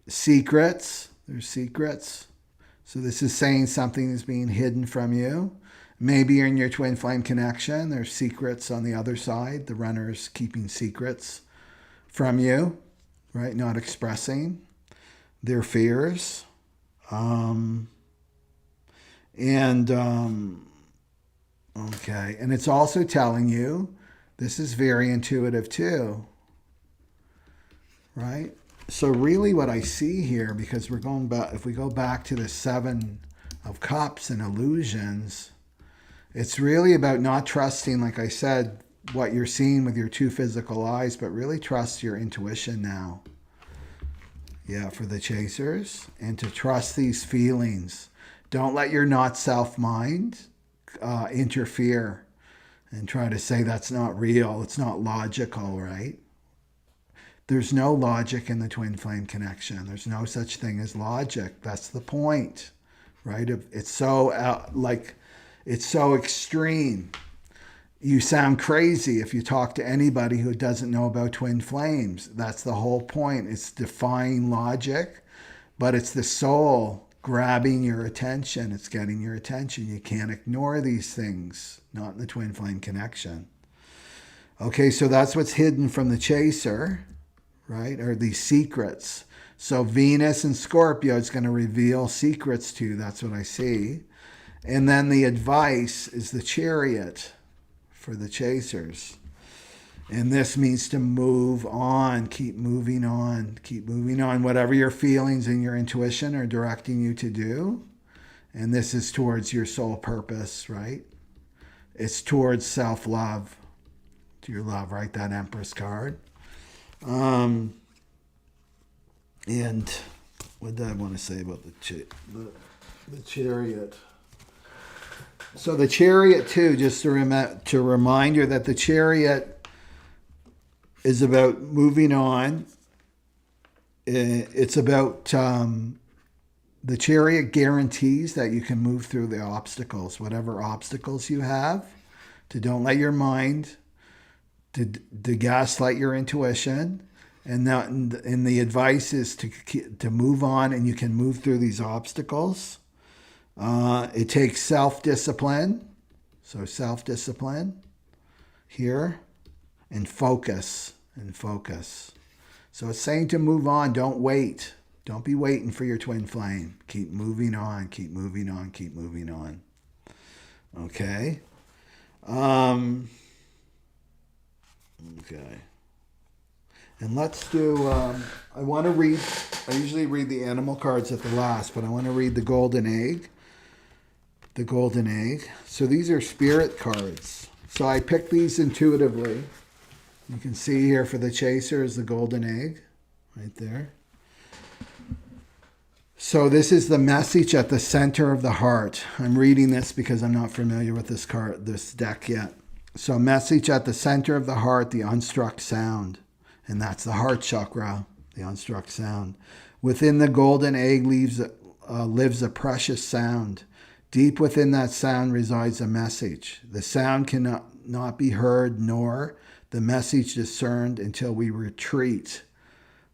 Secrets. There's secrets. So this is saying something is being hidden from you. Maybe you're in your twin flame connection. There's secrets on the other side. The runner's keeping secrets from you, right? Not expressing their fears. Okay. And it's also telling you, this is very intuitive too, right? So really what I see here, because we're going back, if we go back to the 7 of Cups and illusions, it's really about not trusting, like I said, what you're seeing with your 2 physical eyes, but really trust your intuition now. Yeah, for the chasers. And to trust these feelings. Don't let your not self mind interfere and try to say that's not real. It's not logical, right? There's no logic in the twin flame connection. There's no such thing as logic. That's the point, right? It's so it's so extreme. You sound crazy if you talk to anybody who doesn't know about twin flames. That's the whole point. It's defying logic, but it's the soul grabbing your attention. It's getting your attention. You can't ignore these things, not in the twin flame connection. Okay, so that's what's hidden from the chaser, right? Or these secrets. So Venus and Scorpio is going to reveal secrets to you. That's what I see. And then the advice is the Chariot for the chasers. And this means to move on, keep moving on, keep moving on. Whatever your feelings and your intuition are directing you to do. And this is towards your soul purpose, right? It's towards self-love, to your love, right? That Empress card. And what did I want to say about the Chariot? So the Chariot too, just to remind you that the Chariot is about moving on. It's about the Chariot guarantees that you can move through the obstacles, whatever obstacles you have. To don't let your mind to gaslight your intuition, and the advice is to move on, and you can move through these obstacles. It takes self-discipline. So self-discipline here, and focus. So it's saying to move on. Don't wait. Don't be waiting for your twin flame. Keep moving on. Keep moving on. Keep moving on. Okay. Okay. And let's do, I want to read, I usually read the animal cards at the last, but I want to read the golden egg. The golden egg. So these are spirit cards. So I picked these intuitively. You can see here for the chaser is the golden egg right there. So this is the message at the center of the heart. I'm reading this because I'm not familiar with this deck yet. So message at the center of the heart, the unstruck sound. And that's the heart chakra, the unstruck sound. Within the golden egg lives a precious sound. Deep within that sound resides a message. The sound cannot not be heard, nor the message discerned until we retreat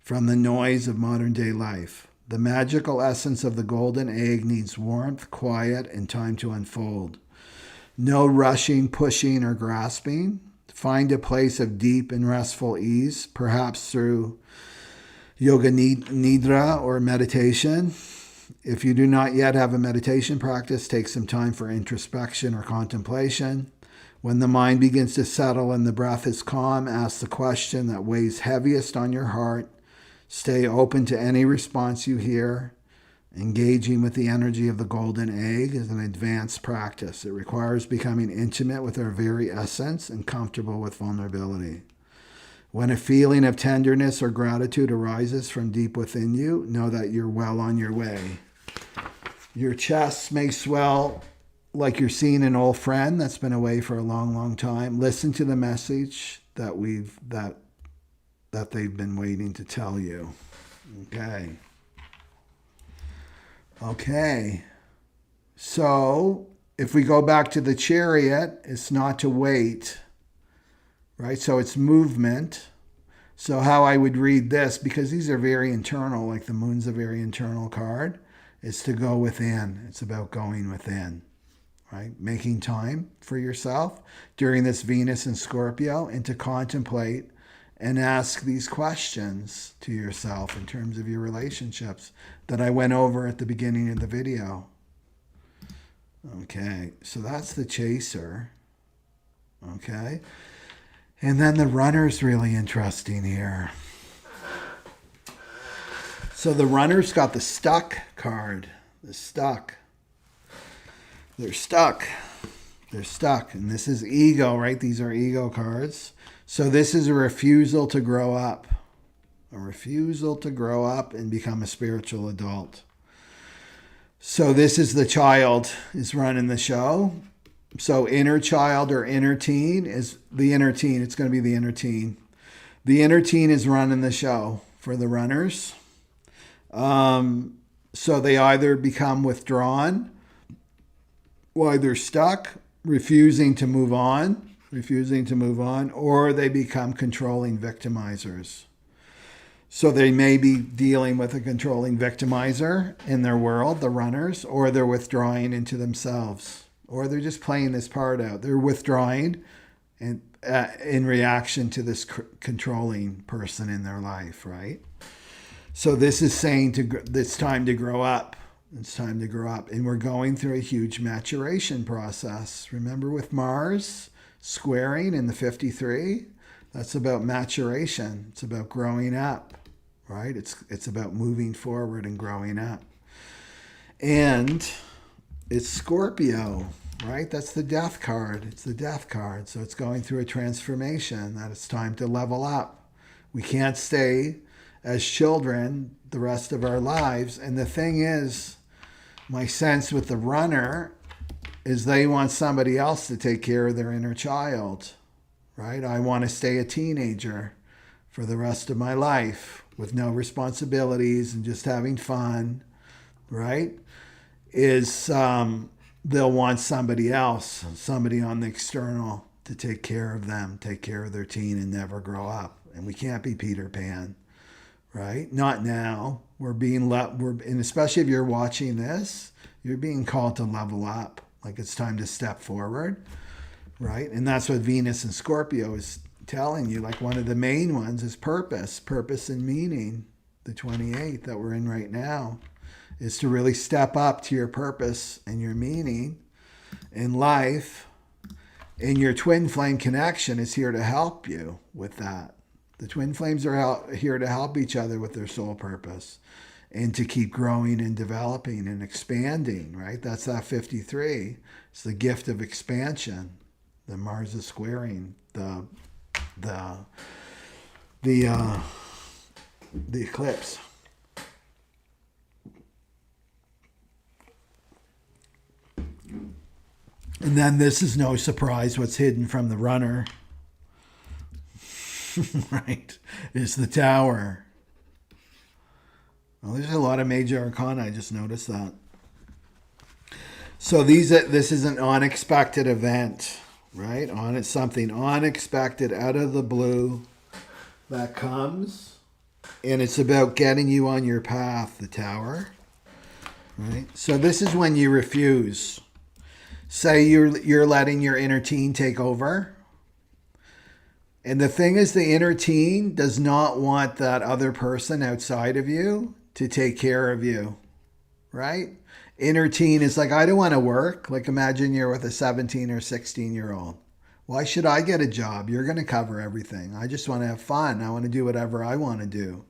from the noise of modern day life. The magical essence of the golden egg needs warmth, quiet, and time to unfold. No rushing, pushing, or grasping. Find a place of deep and restful ease, perhaps through yoga nidra or meditation. If you do not yet have a meditation practice, take some time for introspection or contemplation. When the mind begins to settle and the breath is calm, ask the question that weighs heaviest on your heart. Stay open to any response you hear. Engaging with the energy of the golden egg is an advanced practice. It requires becoming intimate with our very essence and comfortable with vulnerability. When a feeling of tenderness or gratitude arises from deep within you, know that you're well on your way. Your chest may swell like you're seeing an old friend that's been away for a long, long time. Listen to the message that they've been waiting to tell you. Okay. So if we go back to the Chariot, it's not to wait, right? So it's movement. So how I would read this, because these are very internal, like the Moon's a very internal card, is to go within. It's about going within, right? Making time for yourself during this Venus and Scorpio, and to contemplate and ask these questions to yourself in terms of your relationships that I went over at the beginning of the video. Okay, so that's the Chaser. Okay, and then the Runner's really interesting here. So the Runner's got the Stuck card. The Stuck. They're stuck. They're stuck. And this is ego, right? These are ego cards. So this is a refusal to grow up. A refusal to grow up and become a spiritual adult. So this is the child is running the show. So inner child or inner teen is the inner teen. It's going to be the inner teen. The inner teen is running the show for the runners. So they either become withdrawn while they're stuck, refusing to move on, or they become controlling victimizers. So they may be dealing with a controlling victimizer in their world, the runners, or they're withdrawing into themselves, or they're just playing this part out. They're withdrawing in reaction to this controlling person in their life, right? So this is saying it's time to grow up. It's time to grow up. And we're going through a huge maturation process. Remember with Mars squaring in the 53? That's about maturation. It's about growing up, right? It's about moving forward and growing up. And it's Scorpio, right? That's the death card. It's the death card. So it's going through a transformation, that it's time to level up. We can't stay as children the rest of our lives. And the thing is, my sense with the runner is they want somebody else to take care of their inner child, right? I want to stay a teenager for the rest of my life with no responsibilities and just having fun, right? They'll want somebody else, somebody on the external to take care of them, take care of their teen and never grow up. And we can't be Peter Pan, right? Not now. And especially if you're watching this, you're being called to level up. Like it's time to step forward, right? And that's what Venus and Scorpio is telling you. Like one of the main ones is purpose and meaning. The 28th that we're in right now is to really step up to your purpose and your meaning in life. And your twin flame connection is here to help you with that. The twin flames are here to help each other with their soul purpose and to keep growing and developing and expanding, right? That's that 53. It's the gift of expansion. The Mars is squaring the eclipse. And then this is no surprise what's hidden from the runner. Right, is the Tower. Well, there's a lot of major arcana. I just noticed that. So this is an unexpected event, right? It's something unexpected out of the blue that comes, and it's about getting you on your path, the Tower, right? So this is when you refuse. Say you're letting your inner teen take over. And the thing is, the inner teen does not want that other person outside of you to take care of you, right? Inner teen is like, I don't want to work. Like, imagine you're with a 17 or 16-year-old. Why should I get a job? You're going to cover everything. I just want to have fun. I want to do whatever I want to do.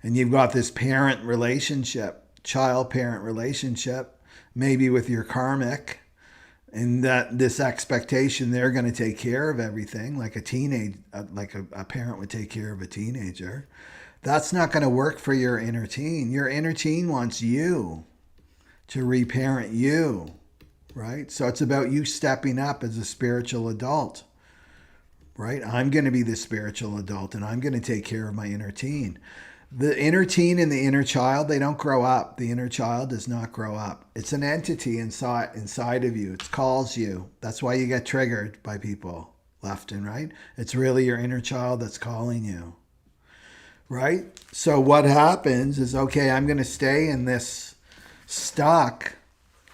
And you've got this parent relationship, child-parent relationship, maybe with your karmic, and that this expectation they're going to take care of everything, like a parent would take care of a teenager. That's not going to work for your inner teen. Your inner teen wants you to reparent you, right? So it's about you stepping up as a spiritual adult, right? I'm going to be the spiritual adult, and I'm going to take care of my inner teen. The inner teen and the inner child, they don't grow up. The inner child does not grow up. It's an entity inside of you. It calls you. That's why you get triggered by people left and right. It's really your inner child that's calling you, right? So what happens is, okay, I'm going to stay in this stuck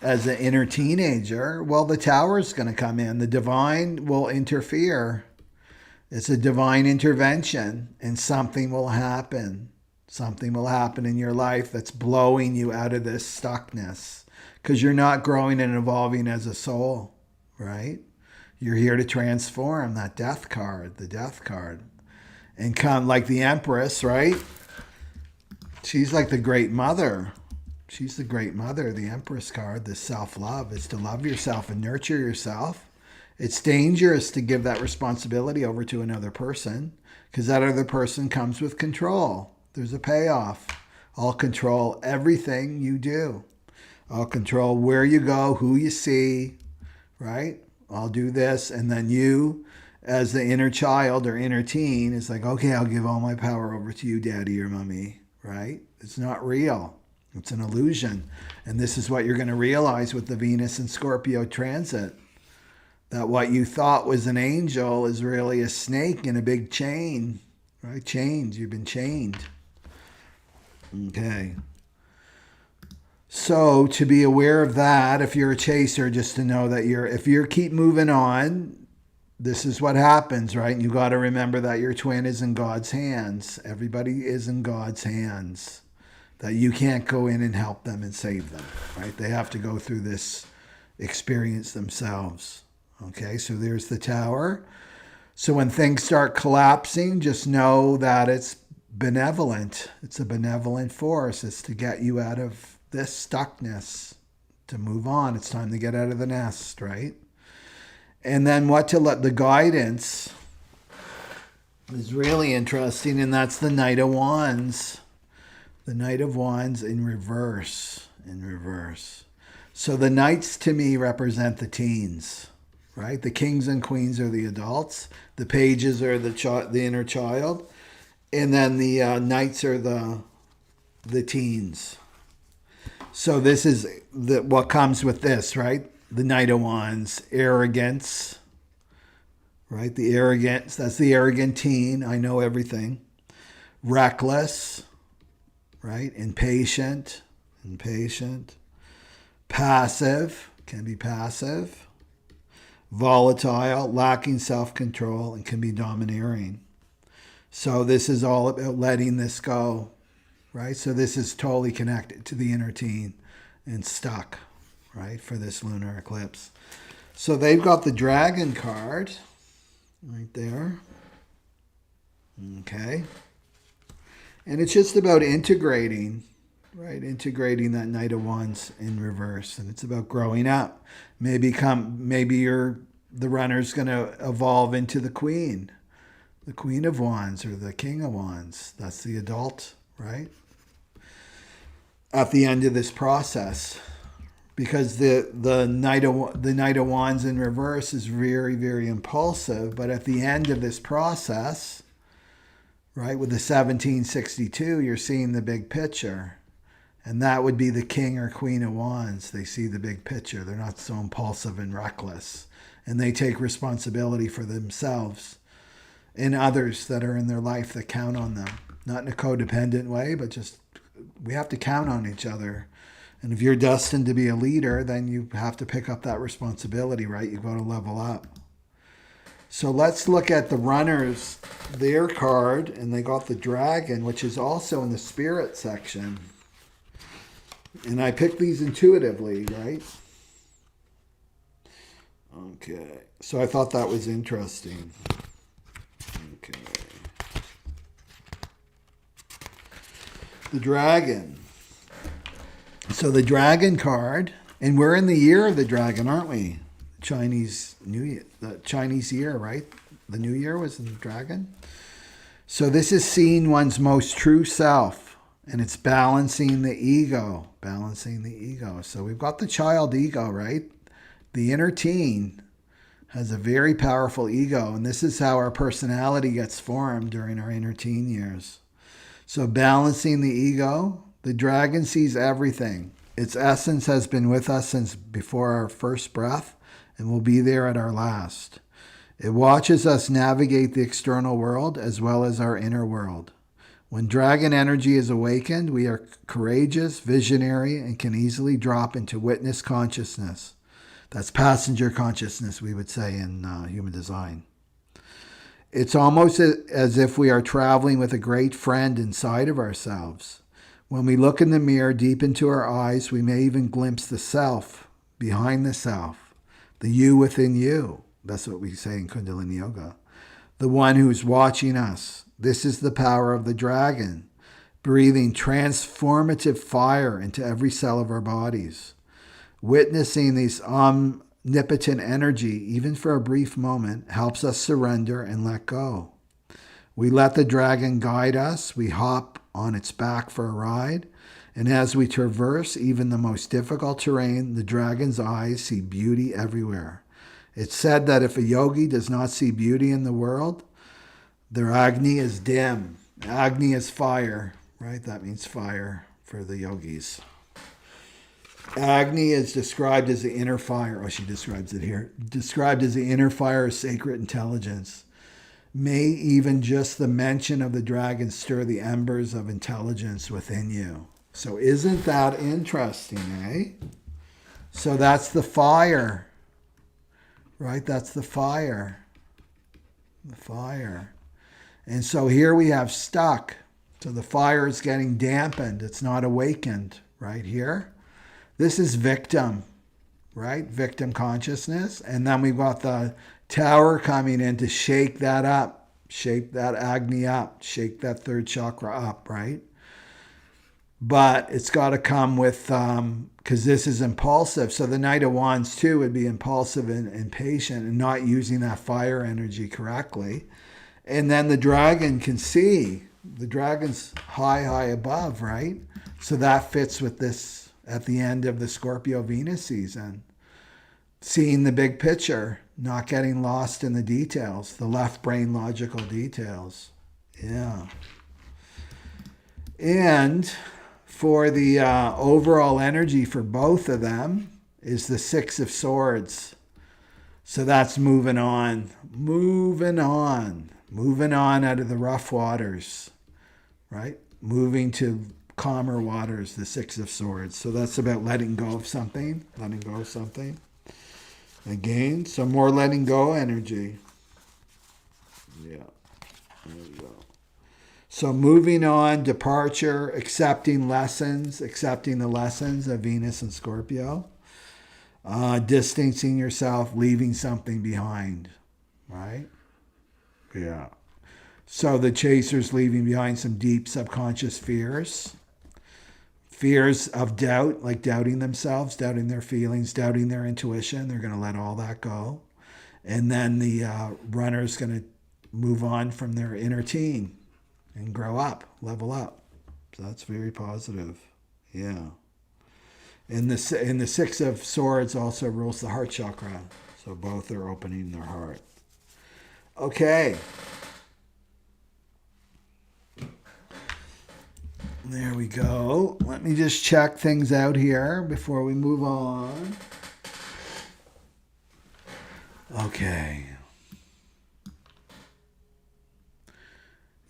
as an inner teenager. Well, the tower is going to come in. The divine will interfere. It's a divine intervention, and something will happen. Something will happen in your life that's blowing you out of this stuckness, because you're not growing and evolving as a soul, right? You're here to transform. That death card, the death card. And come like the Empress, right? She's like the great mother. She's the great mother. The Empress card, the self-love, is to love yourself and nurture yourself. It's dangerous to give that responsibility over to another person, because that other person comes with control. There's a payoff. I'll control everything you do. I'll control where you go, who you see, right? I'll do this. And then you, as the inner child or inner teen, is like, okay, I'll give all my power over to you, daddy or mommy, right? It's not real. It's an illusion. And this is what you're going to realize with the Venus and Scorpio transit. That what you thought was an angel is really a snake in a big chain, right? Chains. You've been chained. Okay. So to be aware of that, if you're a chaser, just to know that if you keep moving on, this is what happens, right? And you got to remember that your twin is in God's hands. Everybody is in God's hands. That you can't go in and help them and save them, right? They have to go through this experience themselves. Okay, so there's the tower. So when things start collapsing, just know that it's benevolent. It's a benevolent force. It's to get you out of this stuckness, to move on. It's time to get out of the nest, right? And then what to let the guidance is really interesting, and that's the Knight of Wands. The Knight of Wands in reverse, So the Knights to me represent the teens, right? The kings and queens are the adults. The pages are the inner child. And then the knights are the teens. So this is what comes with this, right? The Knight of Wands, arrogance, right? The arrogance, that's the arrogant teen. I know everything. Reckless, right? Impatient. Passive, can be passive. Volatile, lacking self-control, and can be domineering. So this is all about letting this go, right? So this is totally connected to the inner teen and stuck, right, for this lunar eclipse. So they've got the Dragon card right there. Okay. And it's just about integrating, right? Integrating that Knight of Wands in reverse. And it's about growing up. Maybe the runner's going to evolve into the Queen of Wands or the King of Wands. That's the adult, right? At the end of this process. Because the Knight of Wands in reverse is very, very impulsive. But at the end of this process, right, with the 1762, you're seeing the big picture. And that would be the King or Queen of Wands. They see the big picture. They're not so impulsive and reckless. And they take responsibility for themselves and others that are in their life that count on them. Not in a codependent way, but just we have to count on each other. And if you're destined to be a leader, then you have to pick up that responsibility, right? You've got to level up. So let's look at the runners, their card, and they got the dragon, which is also in the spirit section. And I picked these intuitively, right? Okay. So I thought that was interesting. Okay. The dragon. So the dragon card, and we're in the year of the dragon, aren't we? Chinese New Year, the Chinese year, right? The New Year was in the dragon. So this is seeing one's most true self, and it's balancing the ego, balancing the ego. So we've got the child ego, right? The inner teen has a very powerful ego, and this is how our personality gets formed during our inner teen years. So balancing the ego, the dragon sees everything. Its essence has been with us since before our first breath and will be there at our last. It watches us navigate the external world as well as our inner world. When dragon energy is awakened, we are courageous, visionary, and can easily drop into witness consciousness. That's passenger consciousness, we would say in human design. It's almost as if we are traveling with a great friend inside of ourselves. When we look in the mirror deep into our eyes, we may even glimpse the self behind the self, the you within you. That's what we say in Kundalini Yoga. The one who's watching us. This is the power of the dragon, breathing transformative fire into every cell of our bodies. Witnessing this omnipotent energy, even for a brief moment, helps us surrender and let go. We let the dragon guide us. We hop on its back for a ride. And as we traverse even the most difficult terrain, the dragon's eyes see beauty everywhere. It's said that if a yogi does not see beauty in the world, their Agni is dim. Agni is fire, right? That means fire for the yogis. Agni is described as the inner fire. Oh, she describes it here. Described as the inner fire of sacred intelligence. May even just the mention of the dragon stir the embers of intelligence within you. So isn't that interesting, eh? So that's the fire, right? That's the fire. The fire. And so here we have stuck. So the fire is getting dampened. It's not awakened right here. This is victim, right? Victim consciousness. And then we've got the tower coming in to shake that up, shake that Agni up, shake that third chakra up, right? But it's got to come with, because this is impulsive. So the Knight of Wands too would be impulsive and impatient and not using that fire energy correctly. And then the dragon can see. The dragon's high above, right? So that fits with this at the end of the Scorpio Venus season. Seeing the big picture, not getting lost in the details, the left brain logical details. Yeah. And for the overall energy for both of them is the Six of Swords. So that's moving on out of the rough waters, right? Moving to calmer waters, the Six of Swords. So that's about letting go of something, Again, some more letting go energy. Yeah, there we go. So moving on, departure, accepting the lessons of Venus and Scorpio. Distancing yourself, leaving something behind, right? Yeah. So the chaser's leaving behind some deep subconscious fears. Fears of doubt, like doubting themselves, doubting their feelings, doubting their intuition. They're going to let all that go. And then the runner's going to move on from their inner teen and grow up, level up. So that's very positive. Yeah. And the Six of Swords also rules the heart chakra. So both are opening their heart. Okay. There we go. Let me just check things out here before we move on. Okay.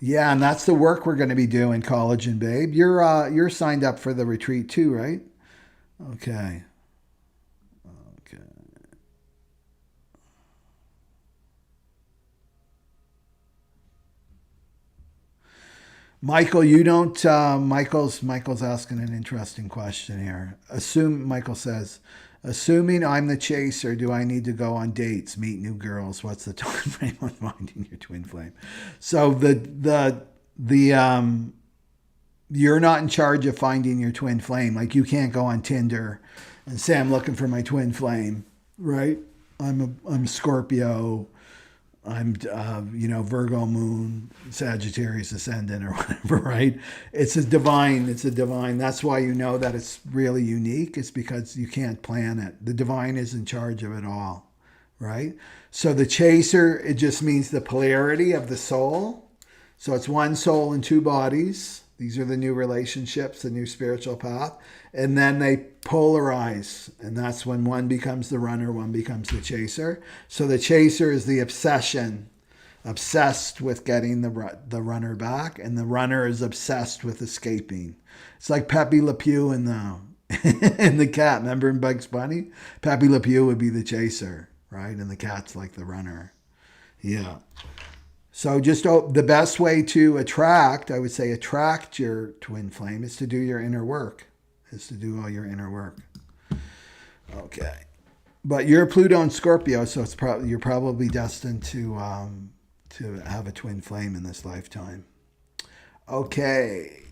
Yeah, and that's the work we're going to be doing, Collagen Babe. You're signed up for the retreat too, right? Okay. Michael, you don't. Michael's asking an interesting question here. Michael says, assuming I'm the chaser, do I need to go on dates, meet new girls? What's the time frame on finding your twin flame? So the you're not in charge of finding your twin flame. Like you can't go on Tinder and say I'm looking for my twin flame, right? I'm Scorpio. I'm Virgo moon, Sagittarius ascendant or whatever, right? It's a divine. That's why you know that it's really unique. It's because you can't plan it. The divine is in charge of it all, right? So the chaser, it just means the polarity of the soul. So it's one soul in two bodies. These are the new relationships, the new spiritual path. And then they polarize. And that's when one becomes the runner, one becomes the chaser. So the chaser is the obsession, obsessed with getting the runner back. And the runner is obsessed with escaping. It's like Pepe Le Pew in the cat. Remember in Bugs Bunny? Pepe Le Pew would be the chaser, right? And the cat's like the runner. Yeah. So just the best way to attract your twin flame is to do your inner work, is to do all your inner work. Okay. But you're Pluto and Scorpio, so you're probably destined to have a twin flame in this lifetime. Okay.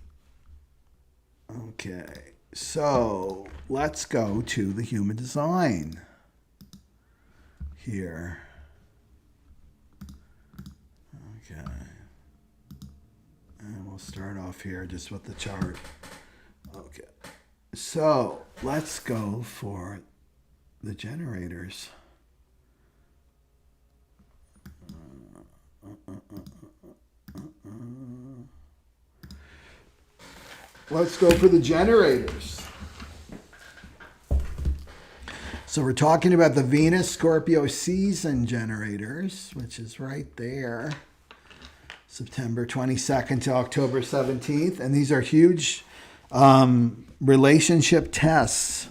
So let's go to the human design here. And we'll start off here just with the chart. Okay. So let's go for the generators. Let's go for the generators. So we're talking about the Venus Scorpio season generators, which is right there. September 22nd to October 17th. And these are huge relationship tests,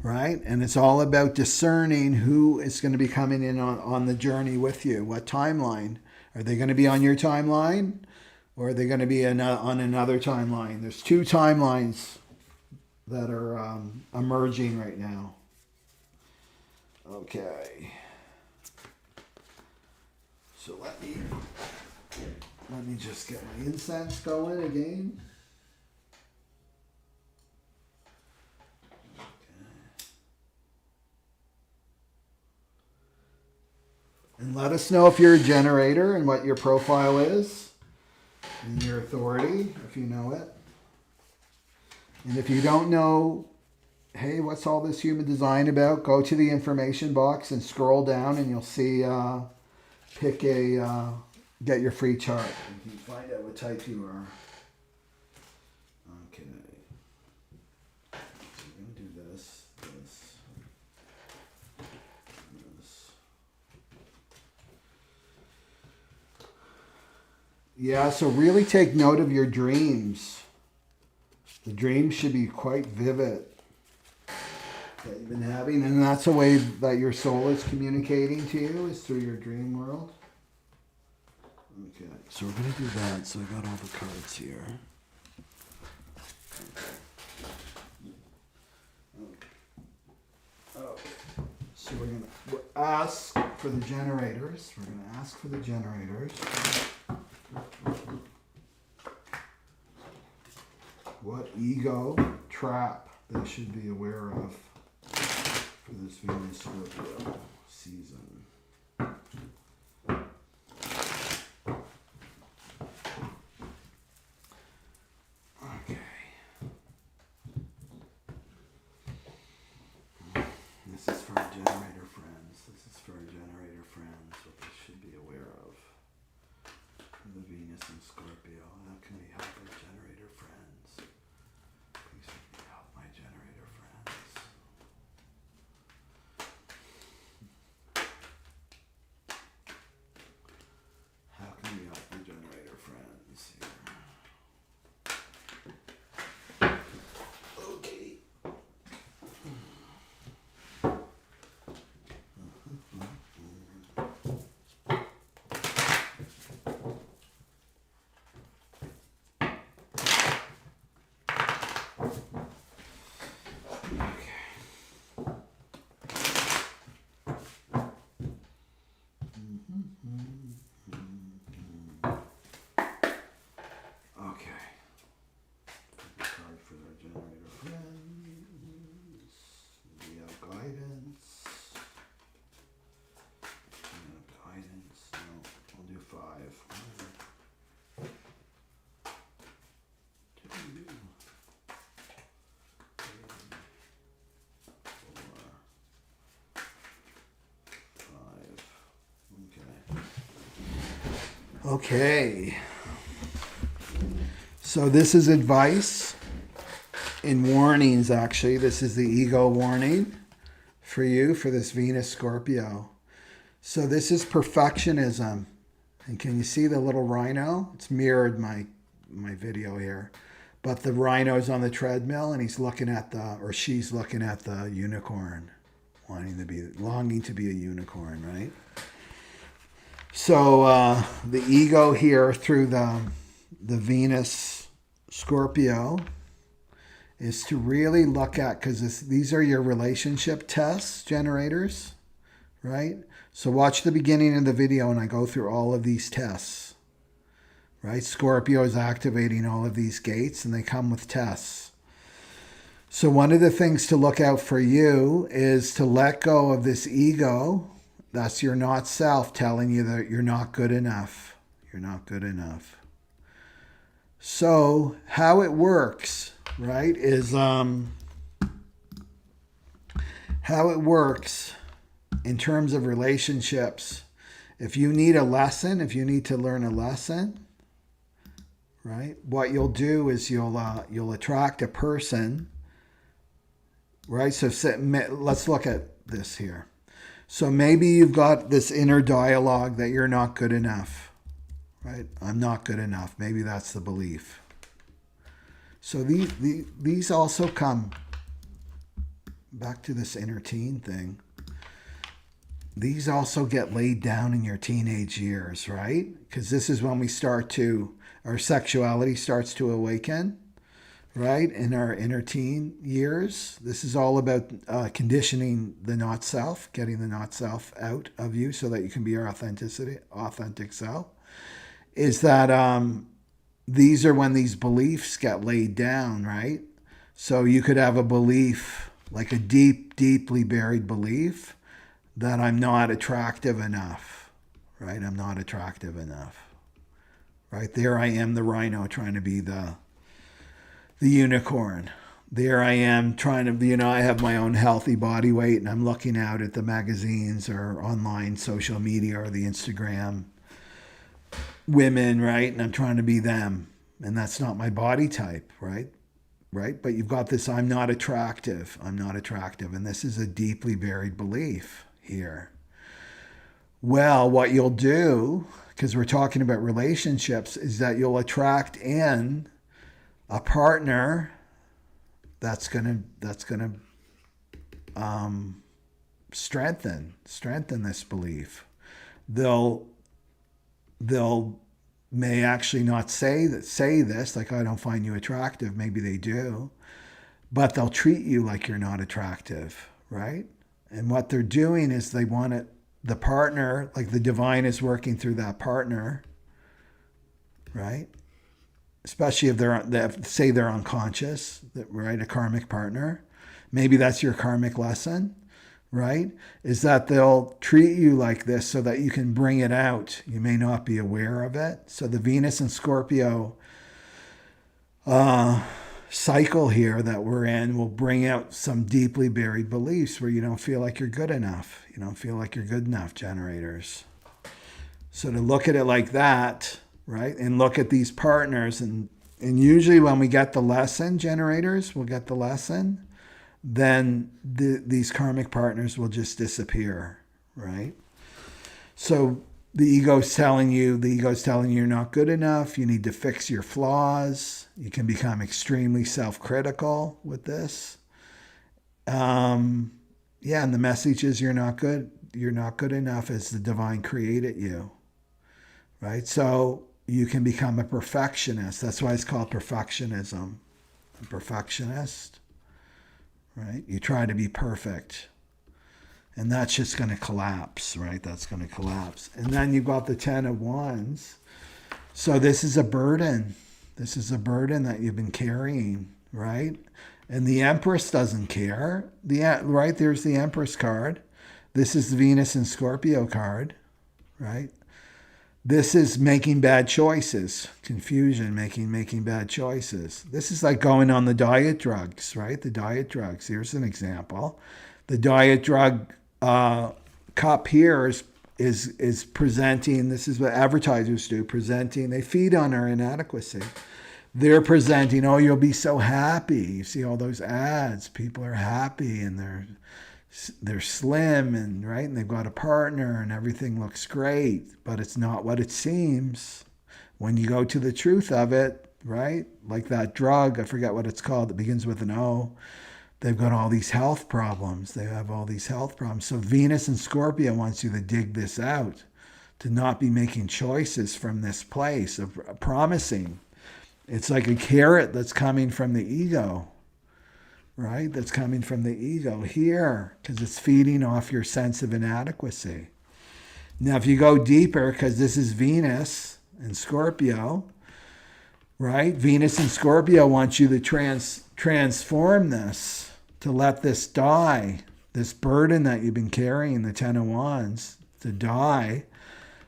right? And it's all about discerning who is going to be coming in on the journey with you. What timeline? Are they going to be on your timeline? Or are they going to be on another timeline? There's two timelines that are emerging right now. Okay. So let me just get my incense going again. And let us know if you're a generator and what your profile is and your authority, if you know it. And if you don't know, hey, what's all this human design about? Go to the information box and scroll down and you'll see, get your free chart. You can find out what type you are. Okay. So we're going to do this. Yeah, so really take note of your dreams. The dreams should be quite vivid that you've been having. And that's a way that your soul is communicating to you, is through your dream world. Okay, so we're going to do that. So I got all the cards here. Okay. So we're going to ask for the generators. We're going to ask for the generators. What ego trap they should be aware of for this Venus Scorpio season. Okay. This is for our generator friends. What they should be aware of for the Venus and Scorpio. How can we help our generator friends? Please help my generator friends. How can we help the generator friends here? Okay. Okay. So this is advice in warnings, actually. This is the ego warning for you for this Venus Scorpio. So this is perfectionism. And can you see the little rhino? It's mirrored my video here. But the rhino's on the treadmill and he's looking at or she's looking at the unicorn, longing to be a unicorn, right? So the ego here through the Venus Scorpio is to really look at, because these are your relationship tests, generators, right? So watch the beginning of the video and I go through all of these tests, right? Scorpio is activating all of these gates and they come with tests. So one of the things to look out for you is to let go of this ego. That's your not self telling you that you're not good enough. You're not good enough. So how it works, right, is how it works in terms of relationships. If you need a lesson, if you need to learn a lesson, right, what you'll do is you'll attract a person, right? So let's look at this here. So maybe you've got this inner dialogue that you're not good enough, right? I'm not good enough. Maybe that's the belief. So these also come back to this inner teen thing. These also get laid down in your teenage years, right? Because this is when our sexuality starts to awaken, right? In our inner teen years. This is all about conditioning the not self, getting the not self out of you so that you can be your authentic self. Is that these are when these beliefs get laid down, right? So you could have a belief, like a deeply buried belief, that I'm not attractive enough, right? I'm not attractive enough, right? There I am, the rhino, trying to be the unicorn. There I am trying to, I have my own healthy body weight and I'm looking out at the magazines or online social media or the Instagram women, right? And I'm trying to be them. And that's not my body type, right? Right? But you've got this, I'm not attractive. I'm not attractive. And this is a deeply buried belief here. Well, what you'll do, because we're talking about relationships, is that you'll attract in a partner that's gonna strengthen this belief. They'll may actually not say this, like, I don't find you attractive. Maybe they do, but they'll treat you like you're not attractive, right? And what they're doing is they want it, the partner, like the divine is working through that partner, right? Especially if they're unconscious, right? A karmic partner. Maybe that's your karmic lesson, right? Is that they'll treat you like this so that you can bring it out. You may not be aware of it. So the Venus and Scorpio cycle here that we're in will bring out some deeply buried beliefs where you don't feel like you're good enough. You don't feel like you're good enough, generators. So to look at it like that, right? And look at these partners. And usually when we get the lesson, generators, we'll get the lesson, then these karmic partners will just disappear, right? So the ego's telling you you're not good enough. You need to fix your flaws. You can become extremely self-critical with this. And the message is you're not good. You're not good enough as the divine created you, right? So you can become a perfectionist. That's why it's called perfectionism. A perfectionist, right? You try to be perfect. And that's just going to collapse, right? That's going to collapse. And then you've got the 10 of Wands. So this is a burden. This is a burden that you've been carrying, right? And the Empress doesn't care. Right, there's the Empress card. This is the Venus and Scorpio card, right? This is making bad choices, confusion, making bad choices. This is like going on the diet drugs, right? The diet drugs. Here's an example. The diet drug cup here is is presenting, this is what advertisers do, presenting, they feed on our inadequacy. They're presenting, oh, you'll be so happy. You see all those ads, people are happy and they're slim and right, and they've got a partner and everything looks great, but it's not what it seems. When you go to the truth of it, right? Like that drug, I forget what it's called, that begins with an O. They've got all these health problems. They have all these health problems. So Venus and Scorpio wants you to dig this out, to not be making choices from this place of promising. It's like a carrot that's coming from the ego, right? That's coming from the ego here because it's feeding off your sense of inadequacy. Now, if you go deeper, because this is Venus and Scorpio, right? Venus and Scorpio want you to transform this, to let this die, this burden that you've been carrying, the Ten of Wands, to die,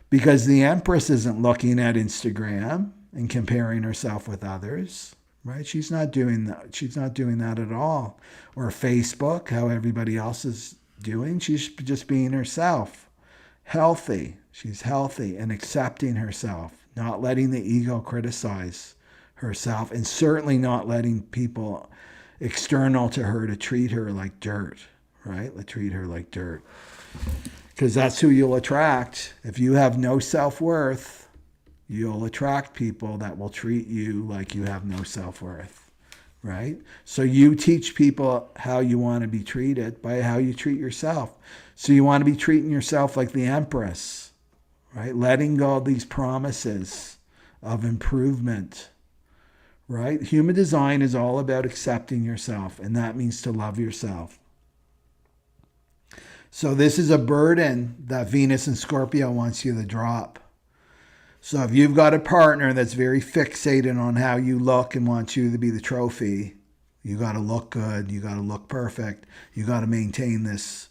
because the Empress isn't looking at Instagram and comparing herself with others, right? She's not doing that. She's not doing that at all. Or Facebook, how everybody else is doing. She's just being herself, healthy. She's healthy and accepting herself, not letting the ego criticize herself, and certainly not letting people external to her to treat her like dirt, right? Treat her like dirt. Because that's who you'll attract. If you have no self-worth, you'll attract people that will treat you like you have no self-worth, right? So you teach people how you want to be treated by how you treat yourself. So you want to be treating yourself like the Empress, right? Letting go of these promises of improvement, right? Human design is all about accepting yourself, and that means to love yourself. So this is a burden that Venus and Scorpio wants you to drop. So if you've got a partner that's very fixated on how you look and wants you to be the trophy, you got to look good, you got to look perfect, you got to maintain this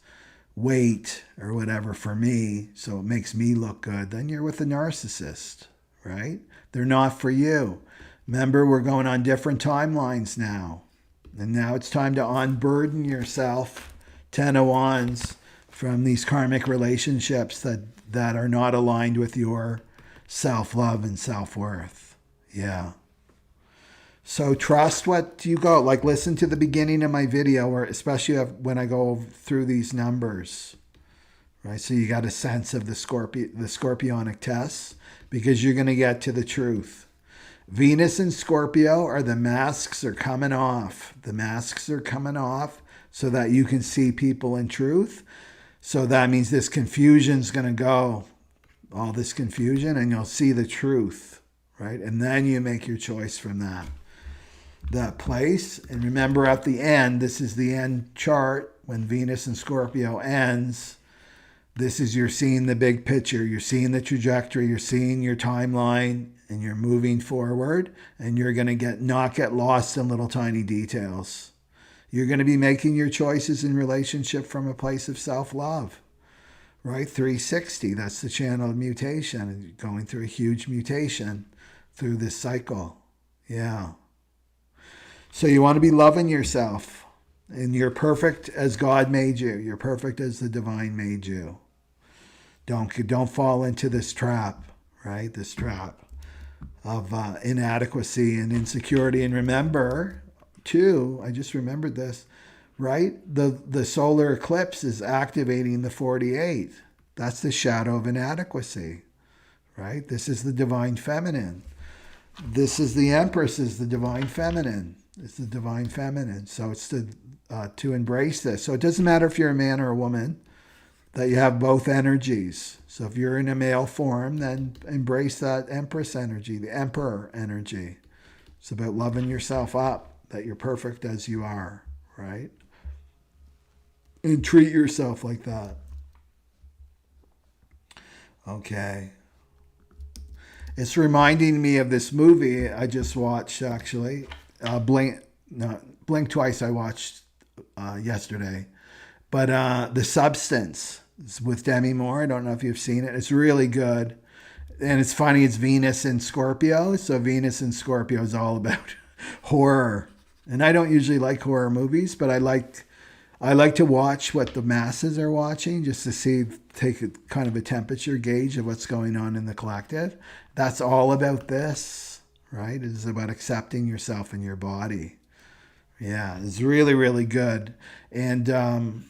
weight or whatever for me so it makes me look good, then you're with a narcissist, right? They're not for you. Remember, we're going on different timelines now. And now it's time to unburden yourself, Ten of Wands, from these karmic relationships that are not aligned with your self-love and self-worth. Yeah. So trust what you go. Like listen to the beginning of my video, or especially when I go through these numbers. Right? So you got a sense of the Scorpionic tests, because you're going to get to the truth. Venus and Scorpio the masks are coming off. The masks are coming off so that you can see people in truth. So that means this confusion's going to go, all this confusion, and you'll see the truth, right? And then you make your choice from that place. And remember at the end, this is the end chart. When Venus and Scorpio ends, this is you're seeing the big picture. You're seeing the trajectory. You're seeing your timeline. And you're moving forward, and you're going to not get lost in little tiny details. You're going to be making your choices in relationship from a place of self-love, right? 360, that's the channel of mutation, and you're going through a huge mutation through this cycle. Yeah. So you want to be loving yourself, and you're perfect as God made you. You're perfect as the divine made you. Don't fall into this trap, right? This trap of inadequacy and insecurity. And remember, too, I just remembered this, right? The solar eclipse is activating the 48. That's the shadow of inadequacy, right? This is the divine feminine. This is the Empress, is the divine feminine. It's the divine feminine. So it's to embrace this. So it doesn't matter if you're a man or a woman, that you have both energies. So if you're in a male form, then embrace that Empress energy, the Emperor energy. It's about loving yourself up, that you're perfect as you are, right? And treat yourself like that. Okay. It's reminding me of this movie I just watched, actually. Blink Twice I watched yesterday. But The Substance is with Demi Moore. I don't know if you've seen it. It's really good. And it's funny, it's Venus and Scorpio. So Venus and Scorpio is all about horror. And I don't usually like horror movies, but I I like to watch what the masses are watching just to see, take a kind of a temperature gauge of what's going on in the collective. That's all about this, right? It's about accepting yourself and your body. Yeah, it's really, really good. And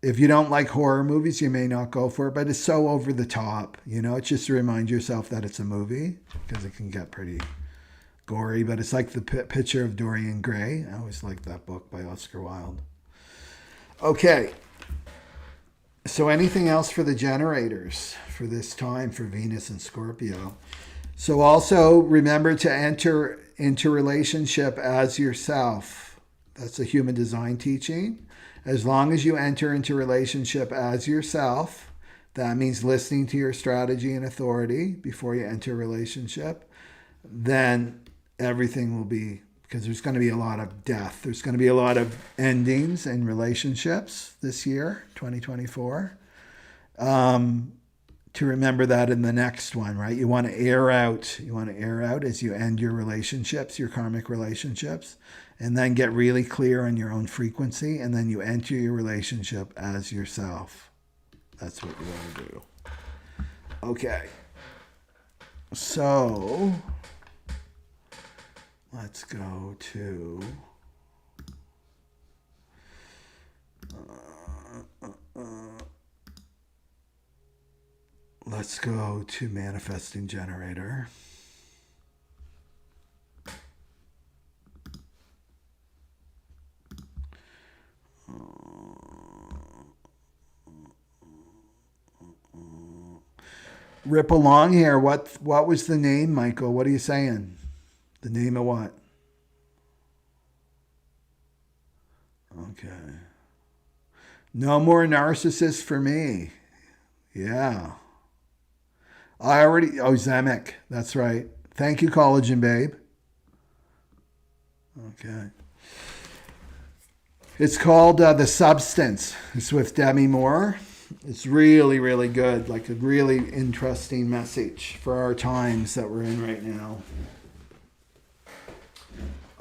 if you don't like horror movies, you may not go for it, but it's so over the top. You know, it's just to remind yourself that it's a movie because it can get pretty gory, but it's like the picture of Dorian Gray. I always liked that book by Oscar Wilde. Okay. So anything else for the generators for this time for Venus and Scorpio? So also remember to enter into relationship as yourself. That's a human design teaching. As long as you enter into relationship as yourself, that means listening to your strategy and authority before you enter a relationship, then everything will be, because there's going to be a lot of death. There's going to be a lot of endings in relationships this year, 2024. To remember that in the next one, right? You want to air out. You want to air out as you end your relationships, your karmic relationships, and then get really clear on your own frequency, and then you enter your relationship as yourself. That's what you want to do. Okay. So let's go to manifesting generator. Rip along here. What was the name, Michael? What are you saying? The name of what? Okay. No more narcissists for me. Yeah. Zemek. That's right. Thank you, Collagen Babe. Okay. It's called The Substance. It's with Demi Moore. It's really, really good. Like a really interesting message for our times that we're in right now.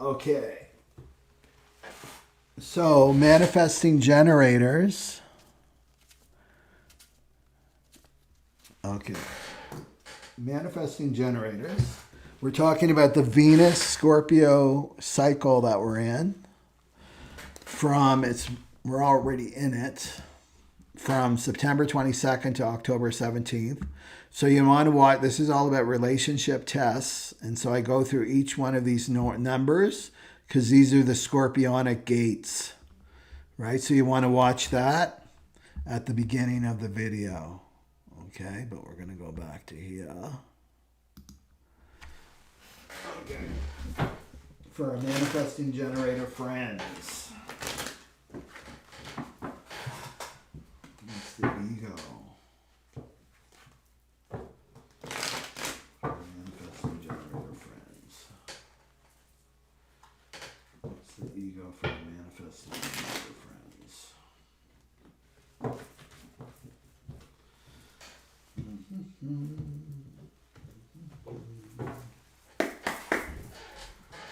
Okay. So, manifesting generators. Okay. Manifesting generators. We're talking about the Venus Scorpio cycle that we're in. We're already in it from September 22nd to October 17th. So you want to watch, this is all about relationship tests. And so I go through each one of these numbers because these are the scorpionic gates, right? So you want to watch that at the beginning of the video. Okay, but we're going to go back to here. Okay. For our manifesting generator friends. That's the ego. For our manifesting generator friends. What's the ego for our manifesting generator friends?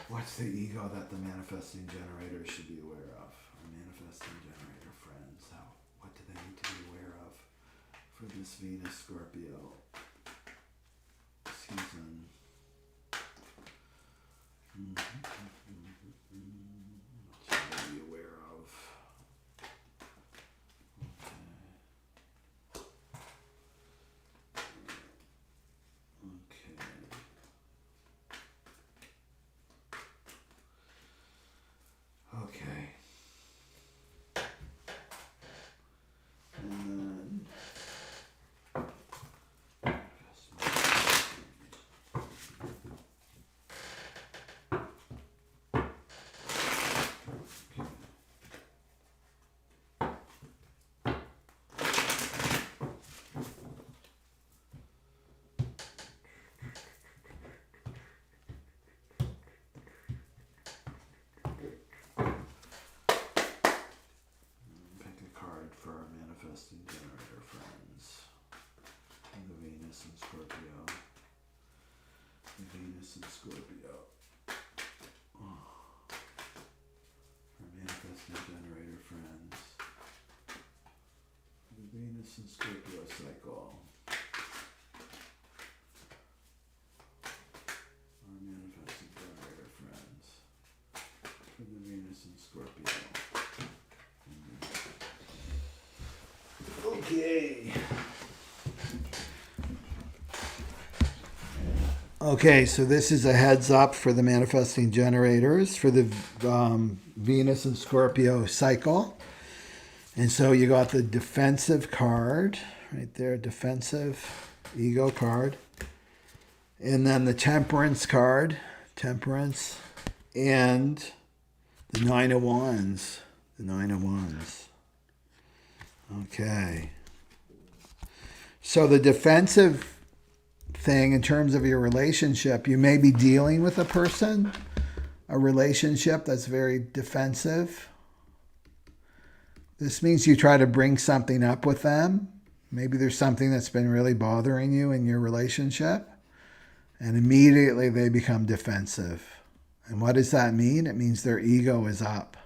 What's the ego that the manifesting generator should be aware of? Our manifesting generator friends. What do they need to be aware of for this Venus Scorpio season? What should they be aware of? Okay. And Venus and Scorpio cycle. Our manifesting generator friends. For the Venus and Scorpio. Okay. Okay, so this is a heads up for the manifesting generators for the Venus and Scorpio cycle. And so you got the defensive card right there, defensive ego card. And then the temperance card, temperance, and the Nine of Wands, the Nine of Wands. Okay. So the defensive thing in terms of your relationship, you may be dealing with a relationship that's very defensive. This means you try to bring something up with them. Maybe there's something that's been really bothering you in your relationship, and immediately they become defensive. And what does that mean? It means their ego is up.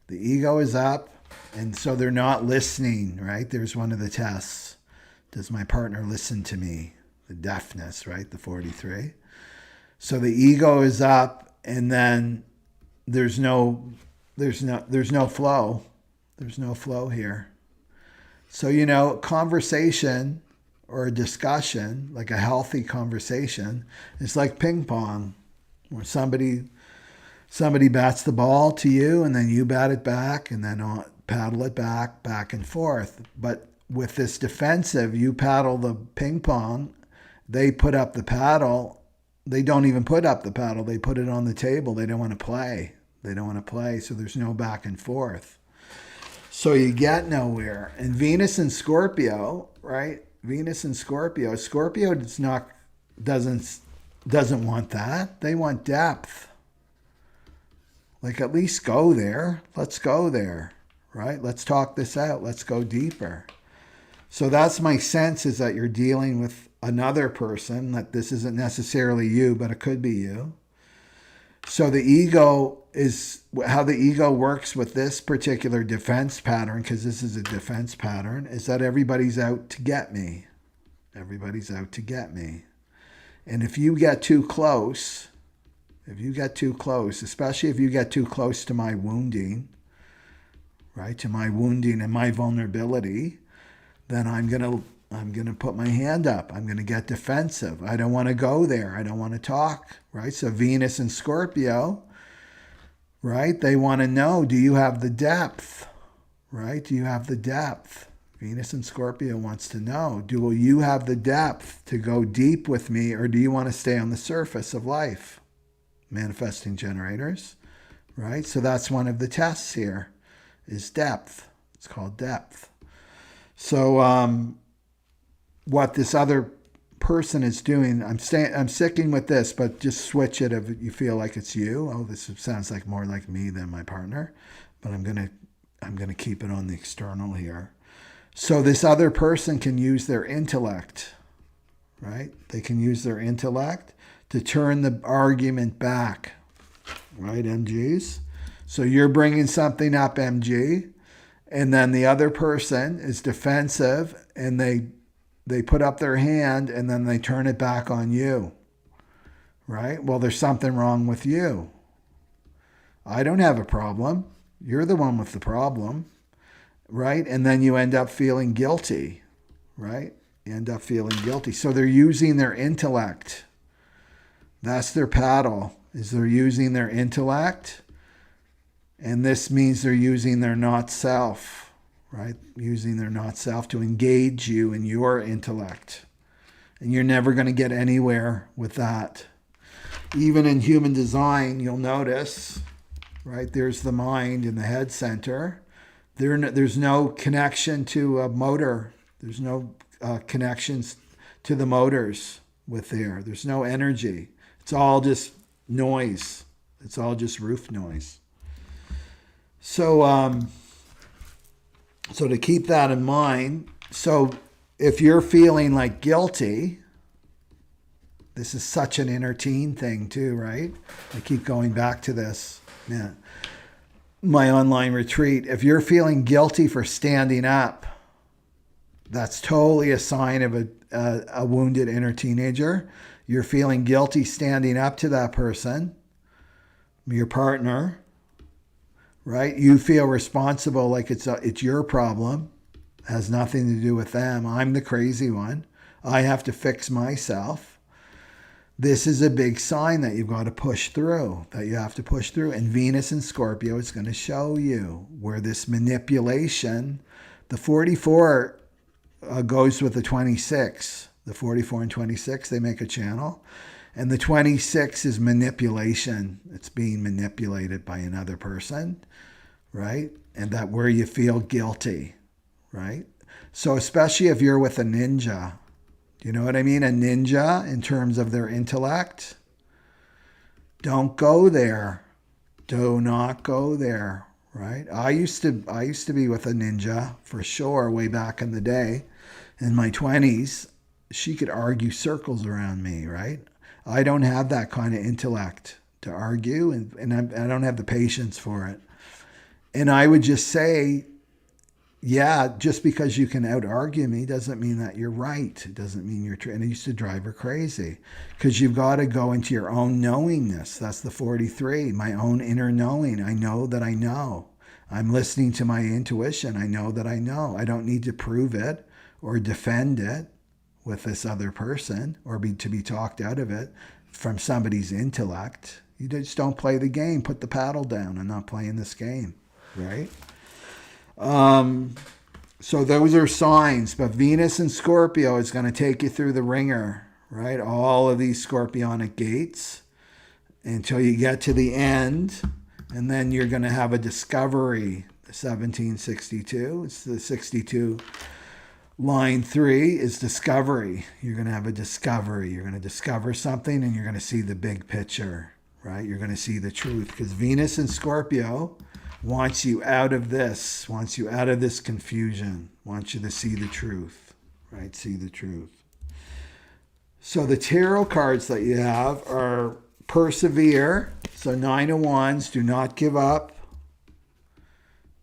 The ego is up, and so they're not listening, right? There's one of the tests. Does my partner listen to me? The deafness, right? The 43. So the ego is up, and then there's no flow. There's no flow here. So, conversation or a discussion, like a healthy conversation, is like ping pong, where somebody bats the ball to you, and then you bat it back, and then paddle it back and forth. But with this defensive, you paddle the ping pong, they put up the paddle. They don't even put up the paddle. They put it on the table. They don't want to play. So there's no back and forth. So you get nowhere. And Venus and Scorpio, right? Venus and Scorpio. Scorpio doesn't want that. They want depth. Like, at least go there. Let's go there, right? Let's talk this out. Let's go deeper. So that's my sense, is that you're dealing with another person, that this isn't necessarily you, but it could be you. So the ego is how the ego works with this particular defense pattern, because this is a defense pattern, is that everybody's out to get me. Everybody's out to get me. And if you get too close, especially if you get too close to my wounding, right, to my wounding and my vulnerability, then I'm going to put my hand up. I'm going to get defensive. I don't want to go there. I don't want to talk, right? So Venus and Scorpio, right? They want to know, do you have the depth, right? Do you have the depth? Venus and Scorpio wants to know, will you have the depth to go deep with me, or do you want to stay on the surface of life? Manifesting generators, right? So that's one of the tests here, is depth. It's called depth. So what this other person is doing, I'm sticking with this, but just switch it if you feel like it's you. Oh, this sounds like more like me than my partner, but I'm gonna keep it on the external here. So this other person can use their intellect, right? They can use their intellect to turn the argument back, right, MGs? So you're bringing something up, MG, and then the other person is defensive, and they put up their hand, and then they turn it back on you, right? Well, there's something wrong with you. I don't have a problem. You're the one with the problem, right? And then you end up feeling guilty, right? You end up feeling guilty. So they're using their intellect. That's their paddle, is they're using their intellect. And this means they're using their not self, right? Using their not self to engage you in your intellect. And you're never going to get anywhere with that. Even in human design, you'll notice, right? There's the mind in the head center. There's no connection to a motor. There's no connections to the motors with there. There's no energy. It's all just noise. It's all just roof noise. So, so to keep that in mind, so if you're feeling like guilty, this is such an inner teen thing too, right? I keep going back to this. Yeah. My online retreat. If you're feeling guilty for standing up, That's totally a sign of a wounded inner teenager. You're feeling guilty standing up to that person, your partner, right? You feel responsible like it's your problem. It has nothing to do with them. I'm the crazy one. I have to fix myself. This is a big sign that you've got to push through, that you have to push through. And Venus in Scorpio is going to show you where this manipulation, the 44 goes with the 26. The 44 and 26, they make a channel. And the 26 is manipulation. It's being manipulated by another person, right? And that where you feel guilty, right? So especially if you're with a ninja, do you know what I mean? A ninja in terms of their intellect. Don't go there. Do not go there, right? I used to be with a ninja for sure way back in the day. In my 20s, she could argue circles around me, right? I don't have that kind of intellect to argue, and I don't have the patience for it. And I would just say, yeah, just because you can out-argue me doesn't mean that you're right. It doesn't mean you're true. And it used to drive her crazy because you've got to go into your own knowingness. That's the 43, my own inner knowing. I know that I know. I'm listening to my intuition. I know that I know. I don't need to prove it or defend it with this other person or to be talked out of it from somebody's intellect. You just don't play the game. Put the paddle down. I'm not playing this game, right? So those are signs, but Venus in Scorpio is going to take you through the ringer, right? All of these scorpionic gates until you get to the end, and then you're going to have a discovery. 1762, it's the 62. Line 3 is discovery. You're going to have a discovery. You're going to discover something and you're going to see the big picture, right? You're going to see the truth because Venus in Scorpio wants you out of this, wants you out of this confusion, wants you to see the truth, right? See the truth. So the tarot cards that you have are persevere. So 9 of Wands, do not give up.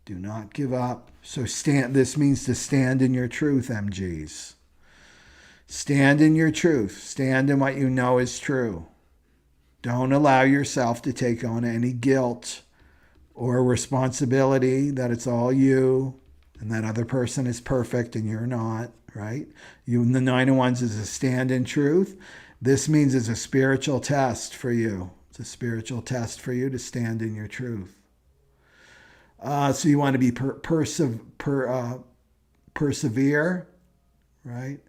Do not give up. So this means to stand in your truth, MGs. Stand in your truth. Stand in what you know is true. Don't allow yourself to take on any guilt or responsibility that it's all you and that other person is perfect and you're not, right? You and the 9 of Wands is a stand in truth. This means it's a spiritual test for you. It's a spiritual test for you to stand in your truth. So you want to be persevere, right?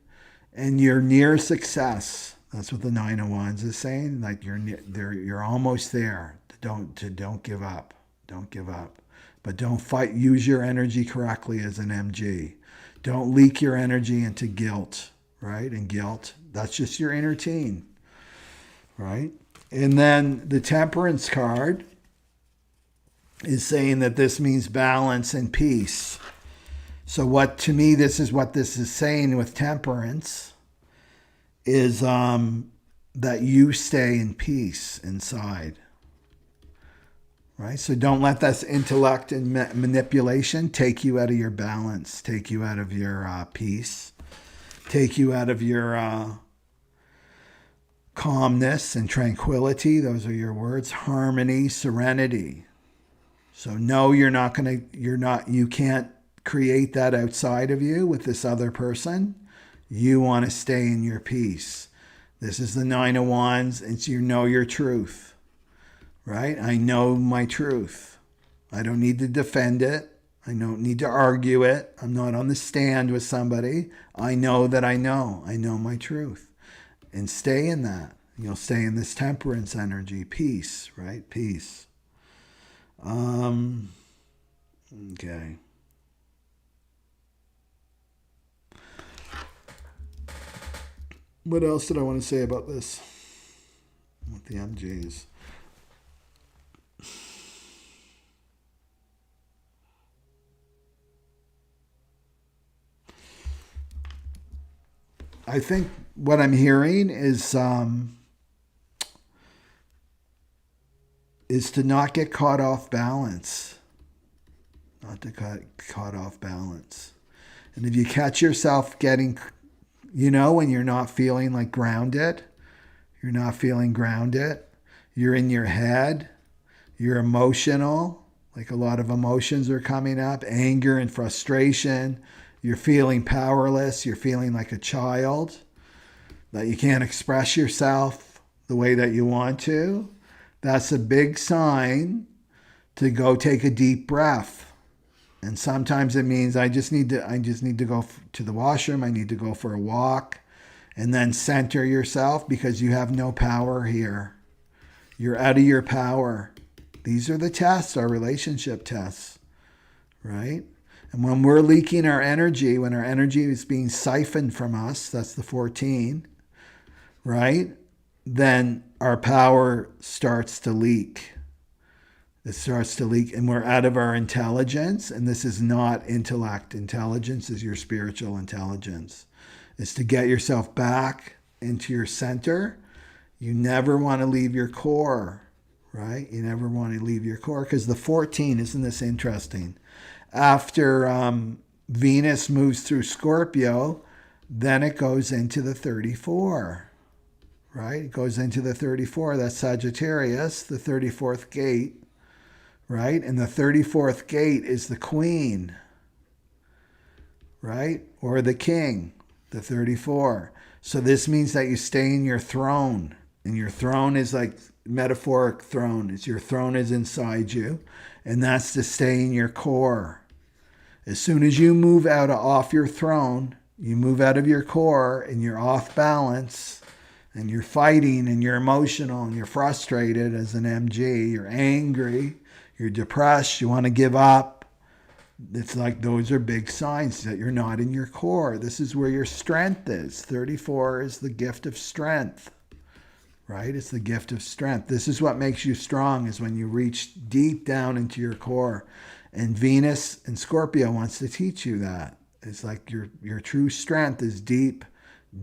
And you're near success. That's what the 9 of Wands is saying. Like you're almost there. Don't give up. Don't give up. But don't fight. Use your energy correctly as an MG. Don't leak your energy into guilt, right? And guilt, that's just your inner teen, right? And then the Temperance card is saying that this means balance and peace. So to me, this is what this is saying with Temperance is that you stay in peace inside, right? So don't let this intellect and manipulation take you out of your balance, take you out of your peace, take you out of your calmness and tranquility. Those are your words. Harmony, serenity. So no, you can't create that outside of you with this other person. You want to stay in your peace. This is the 9 of Wands, and so you know your truth, right? I know my truth. I don't need to defend it. I don't need to argue it. I'm not on the stand with somebody. I know that I know. I know my truth. And stay in that. You'll stay in this Temperance energy. Peace, right? Peace. Okay. What else did I want to say about this? With the MJs. I think what I'm hearing is to not get caught off balance. Not to get caught off balance. And if you catch yourself getting, when you're not feeling like grounded, you're not feeling grounded, you're in your head, you're emotional, like a lot of emotions are coming up, anger and frustration, you're feeling powerless, you're feeling like a child, that you can't express yourself the way that you want to, that's a big sign to go take a deep breath. And sometimes it means I just need to go to the washroom. I need to go for a walk, and then center yourself, because you have no power here. You're out of your power. These are the tests, our relationship tests, right? And when we're leaking our energy, when our energy is being siphoned from us, that's the 14, right? Then our power starts to leak. It starts to leak, and we're out of our intelligence. And this is not intellect. Intelligence is your spiritual intelligence. It's to get yourself back into your center. You never want to leave your core, right? You never want to leave your core, because the 14, isn't this interesting? After Venus moves through Scorpio, then it goes into the 34, right? It goes into the 34. That's Sagittarius, the 34th gate. Right? And the 34th gate is the queen, right? Or the king, the 34. So this means that you stay in your throne. And your throne is like metaphoric throne. It's your throne is inside you. And that's to stay in your core. As soon as you move off your throne, you move out of your core and you're off balance and you're fighting and you're emotional and you're frustrated as an MG, you're angry, you're depressed, you want to give up. It's like those are big signs that you're not in your core. This is where your strength is. 34 is the gift of strength, right? It's the gift of strength. This is what makes you strong, is when you reach deep down into your core. And Venus and Scorpio wants to teach you that. It's like your true strength is deep,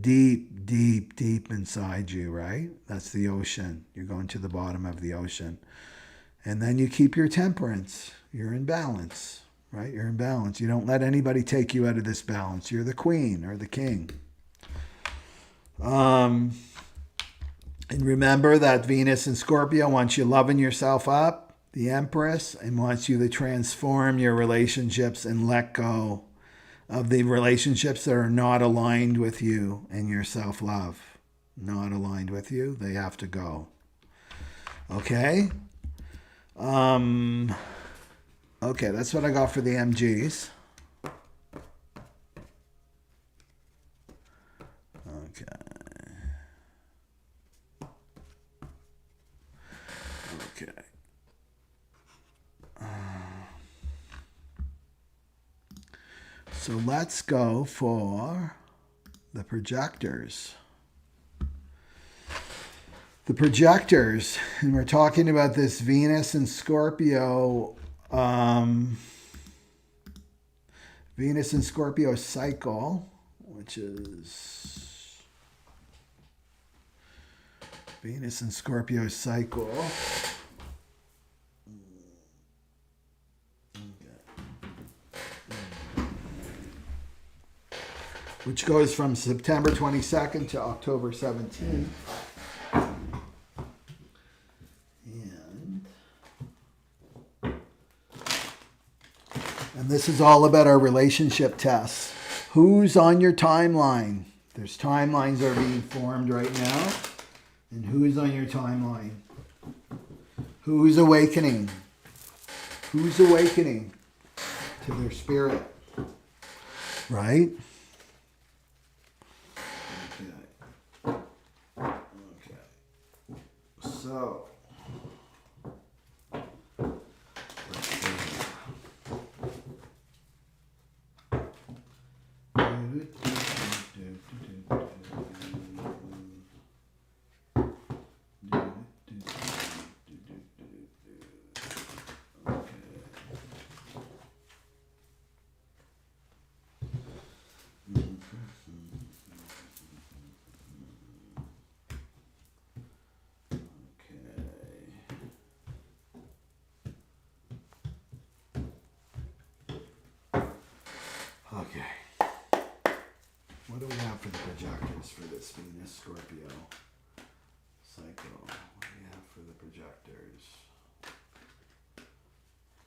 deep, deep, deep inside you, right? That's the ocean. You're going to the bottom of the ocean. And then you keep your temperance. You're in balance, right? You're in balance. You don't let anybody take you out of this balance. You're the queen or the king. And remember that Venus and Scorpio wants you loving yourself up, the Empress, and wants you to transform your relationships and let go of the relationships that are not aligned with you and your self-love. Not aligned with you. They have to go. Okay? Okay, that's what I got for the MGs. Okay. Okay. So let's go for the projectors. The projectors, and we're talking about this Venus and Scorpio, Venus and Scorpio cycle, which is Venus and Scorpio cycle. Which goes from September 22nd to October 17th. And this is all about our relationship tests. Who's on your timeline? There's timelines that are being formed right now. And who's on your timeline? Who's awakening? Who's awakening to their spirit? Right? Okay. Okay. So. Okay. What do we have for the projectors for this Venus Scorpio cycle? What do we have for the projectors?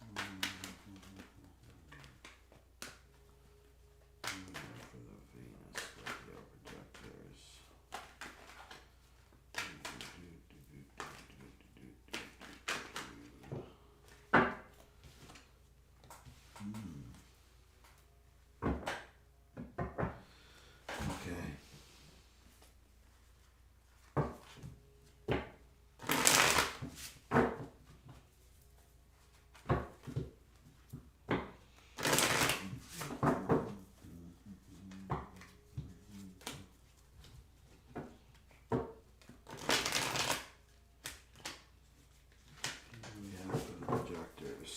What do we have for the Venus Scorpio projectors? Okay. We have for the projectors.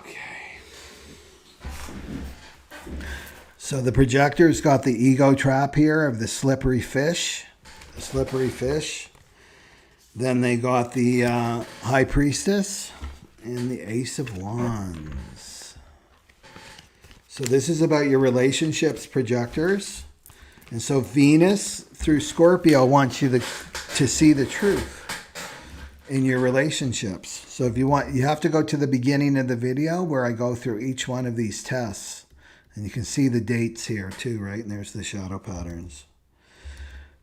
Okay. So the projector's got the ego trap here of the slippery fish. The slippery fish. Then they got the High Priestess and the Ace of Wands. So this is about your relationships, projectors. And so Venus through Scorpio wants you to see the truth in your relationships. So if you want, you have to go to the beginning of the video where I go through each one of these tests. And you can see the dates here too, right? And there's the shadow patterns.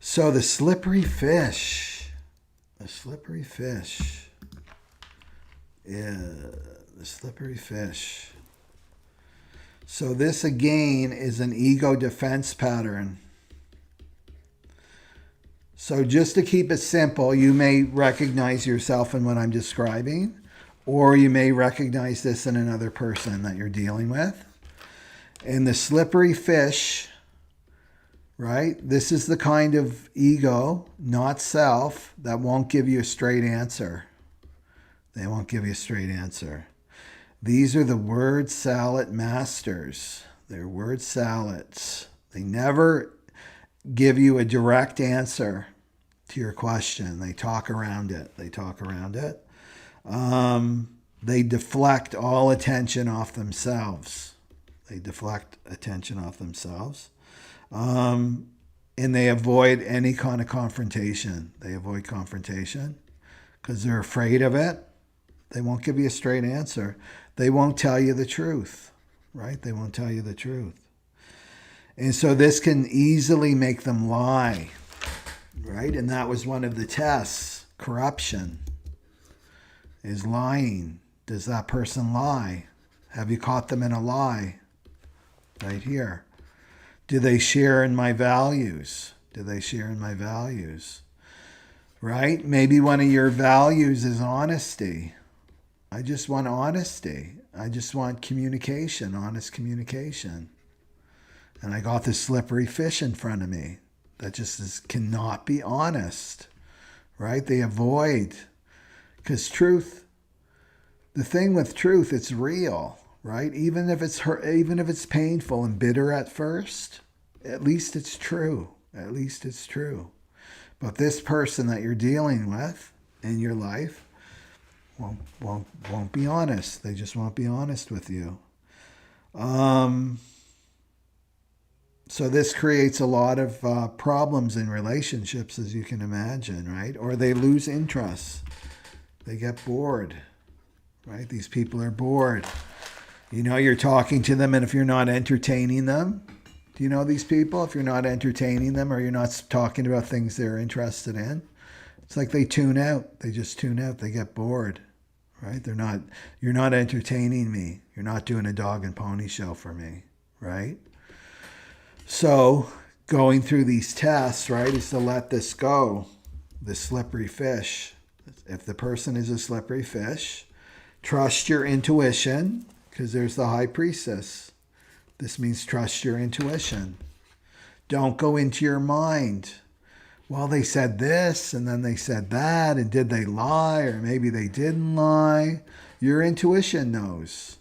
So the slippery fish. The slippery fish. Yeah, the slippery fish. So this again is an ego defense pattern. So just to keep it simple, you may recognize yourself in what I'm describing, or you may recognize this in another person that you're dealing with. And the slippery fish, right? This is the kind of ego, not self, that won't give you a straight answer. They won't give you a straight answer. These are the word salad masters. They're word salads. They never give you a direct answer to your question. They talk around it. They talk around it. They deflect all attention off themselves. They deflect attention off themselves. And they avoid any kind of confrontation. They avoid confrontation because they're afraid of it. They won't give you a straight answer. They won't tell you the truth, right? They won't tell you the truth. And so this can easily make them lie, right? And that was one of the tests. Corruption is lying. Does that person lie? Have you caught them in a lie? Right here. Do they share in my values? Do they share in my values? Right? Maybe one of your values is honesty. I just want honesty. I just want communication, honest communication. And I got this slippery fish in front of me that just cannot be honest, right? They avoid, because truth, the thing with truth, it's real, right? Even if it's hurt, even if it's painful and bitter at first, at least it's true. At least it's true. But this person that you're dealing with in your life won't be honest. They just won't be honest with you. So this creates a lot of problems in relationships, as you can imagine, right? Or they lose interest. They get bored, right? These people are bored. You know, you're talking to them, and if you're not entertaining them, do you know these people? If you're not entertaining them or you're not talking about things they're interested in, it's like they tune out. They just tune out. They get bored, right? You're not entertaining me. You're not doing a dog and pony show for me, right? So going through these tests, right, is to let this go, the slippery fish. If the person is a slippery fish, trust your intuition, because there's the High Priestess. This means trust your intuition. Don't go into your mind. Well, they said this and then they said that, and did they lie? Or maybe they didn't lie. Your intuition knows,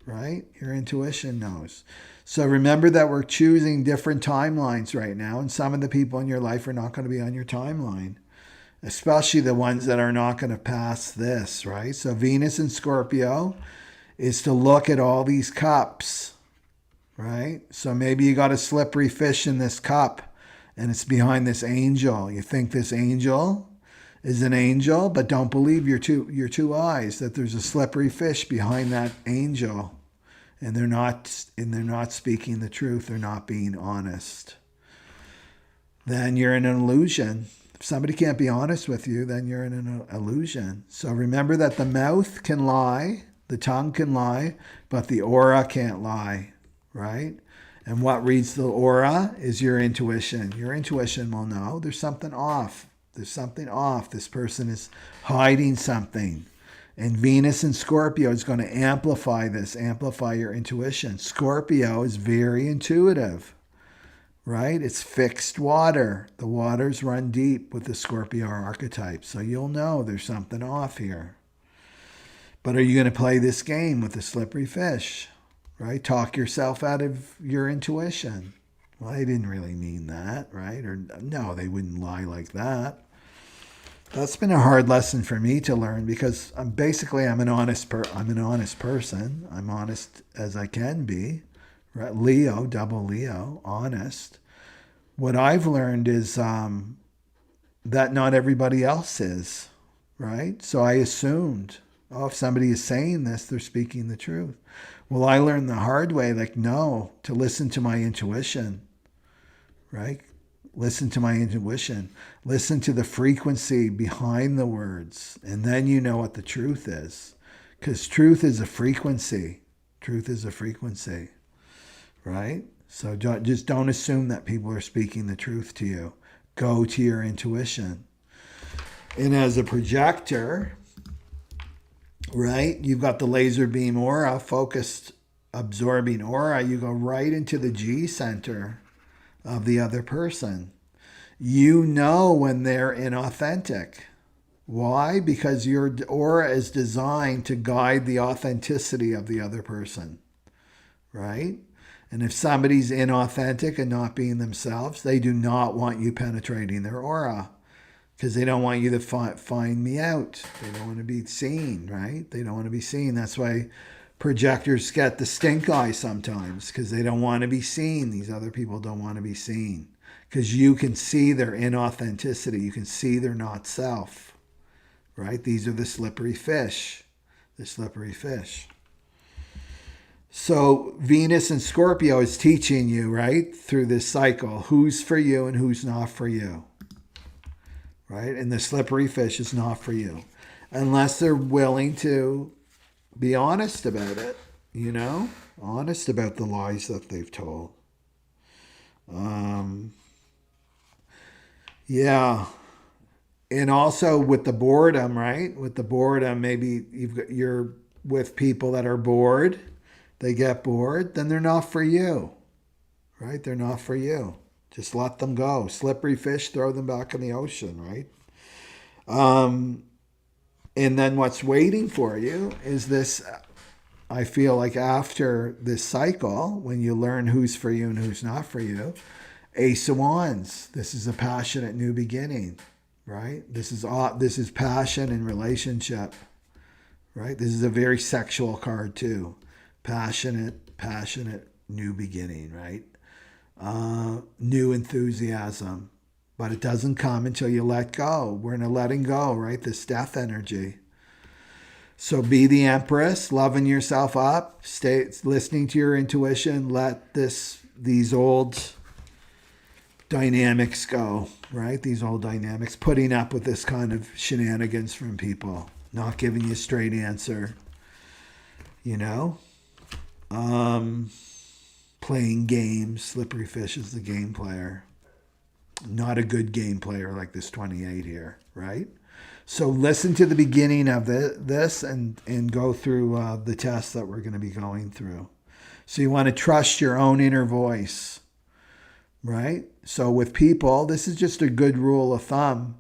right? Your intuition knows. So remember that we're choosing different timelines right now, and some of the people in your life are not going to be on your timeline, especially the ones that are not going to pass this, right? So Venus in Scorpio is to look at all these cups, right? So maybe you got a slippery fish in this cup and it's behind this angel. You think this angel is an angel, but don't believe your two eyes that there's a slippery fish behind that angel. And they're not speaking the truth. They're not being honest. Then you're in an illusion. If somebody can't be honest with you, then you're in an illusion. So remember that the mouth can lie, the tongue can lie, but the aura can't lie, right? And what reads the aura is your intuition. Your intuition will know there's something off. There's something off. This person is hiding something. And Venus in Scorpio is going to amplify this, amplify your intuition. Scorpio is very intuitive, right? It's fixed water. The waters run deep with the Scorpio archetype. So you'll know there's something off here. But are you going to play this game with the slippery fish, right? Talk yourself out of your intuition. Well, they didn't really mean that, right? Or no, they wouldn't lie like that. That's been a hard lesson for me to learn because I'm an honest person. I'm honest as I can be, right? Leo, double Leo, honest. What I've learned is that not everybody else is, right? So I assumed, if somebody is saying this, they're speaking the truth. Well, I learned the hard way, no, to listen to my intuition, right? Listen to my intuition. Listen to the frequency behind the words. And then you know what the truth is. Because truth is a frequency. Truth is a frequency. Right? So just don't assume that people are speaking the truth to you. Go to your intuition. And as a projector, right, you've got the laser beam aura, focused, absorbing aura. You go right into the G center of the other person. You know when they're inauthentic. Why? Because your aura is designed to guide the authenticity of the other person, right? And if somebody's inauthentic and not being themselves, they do not want you penetrating their aura because they don't want you to find me out. They don't want to be seen, right? They don't want to be seen. That's why projectors get the stink eye sometimes because they don't want to be seen. These other people don't want to be seen because you can see their inauthenticity. You can see they're not self, right? These are the slippery fish, the slippery fish. So Venus and Scorpio is teaching you, right, through this cycle, who's for you and who's not for you, right? And the slippery fish is not for you unless they're willing to be honest about it, honest about the lies that they've told. Yeah. And also with the boredom, right? With the boredom, maybe you're with people that are bored. They get bored, then they're not for you, right? They're not for you. Just let them go. Slippery fish, throw them back in the ocean, right? And then what's waiting for you is this, I feel like after this cycle, when you learn who's for you and who's not for you, Ace of Wands. This is a passionate new beginning, right? This is passion and relationship, right? This is a very sexual card too. Passionate new beginning, right? New enthusiasm. But it doesn't come until you let go. We're in a letting go, right? This death energy. So be the Empress, loving yourself up, stay listening to your intuition, let these old dynamics go, right? These old dynamics, putting up with this kind of shenanigans from people, not giving you a straight answer, playing games. Slippery fish is the game player. Not a good game player like this 28 here, right? So listen to the beginning of this and go through the tests that we're going to be going through. So you want to trust your own inner voice, right? So with people, this is just a good rule of thumb.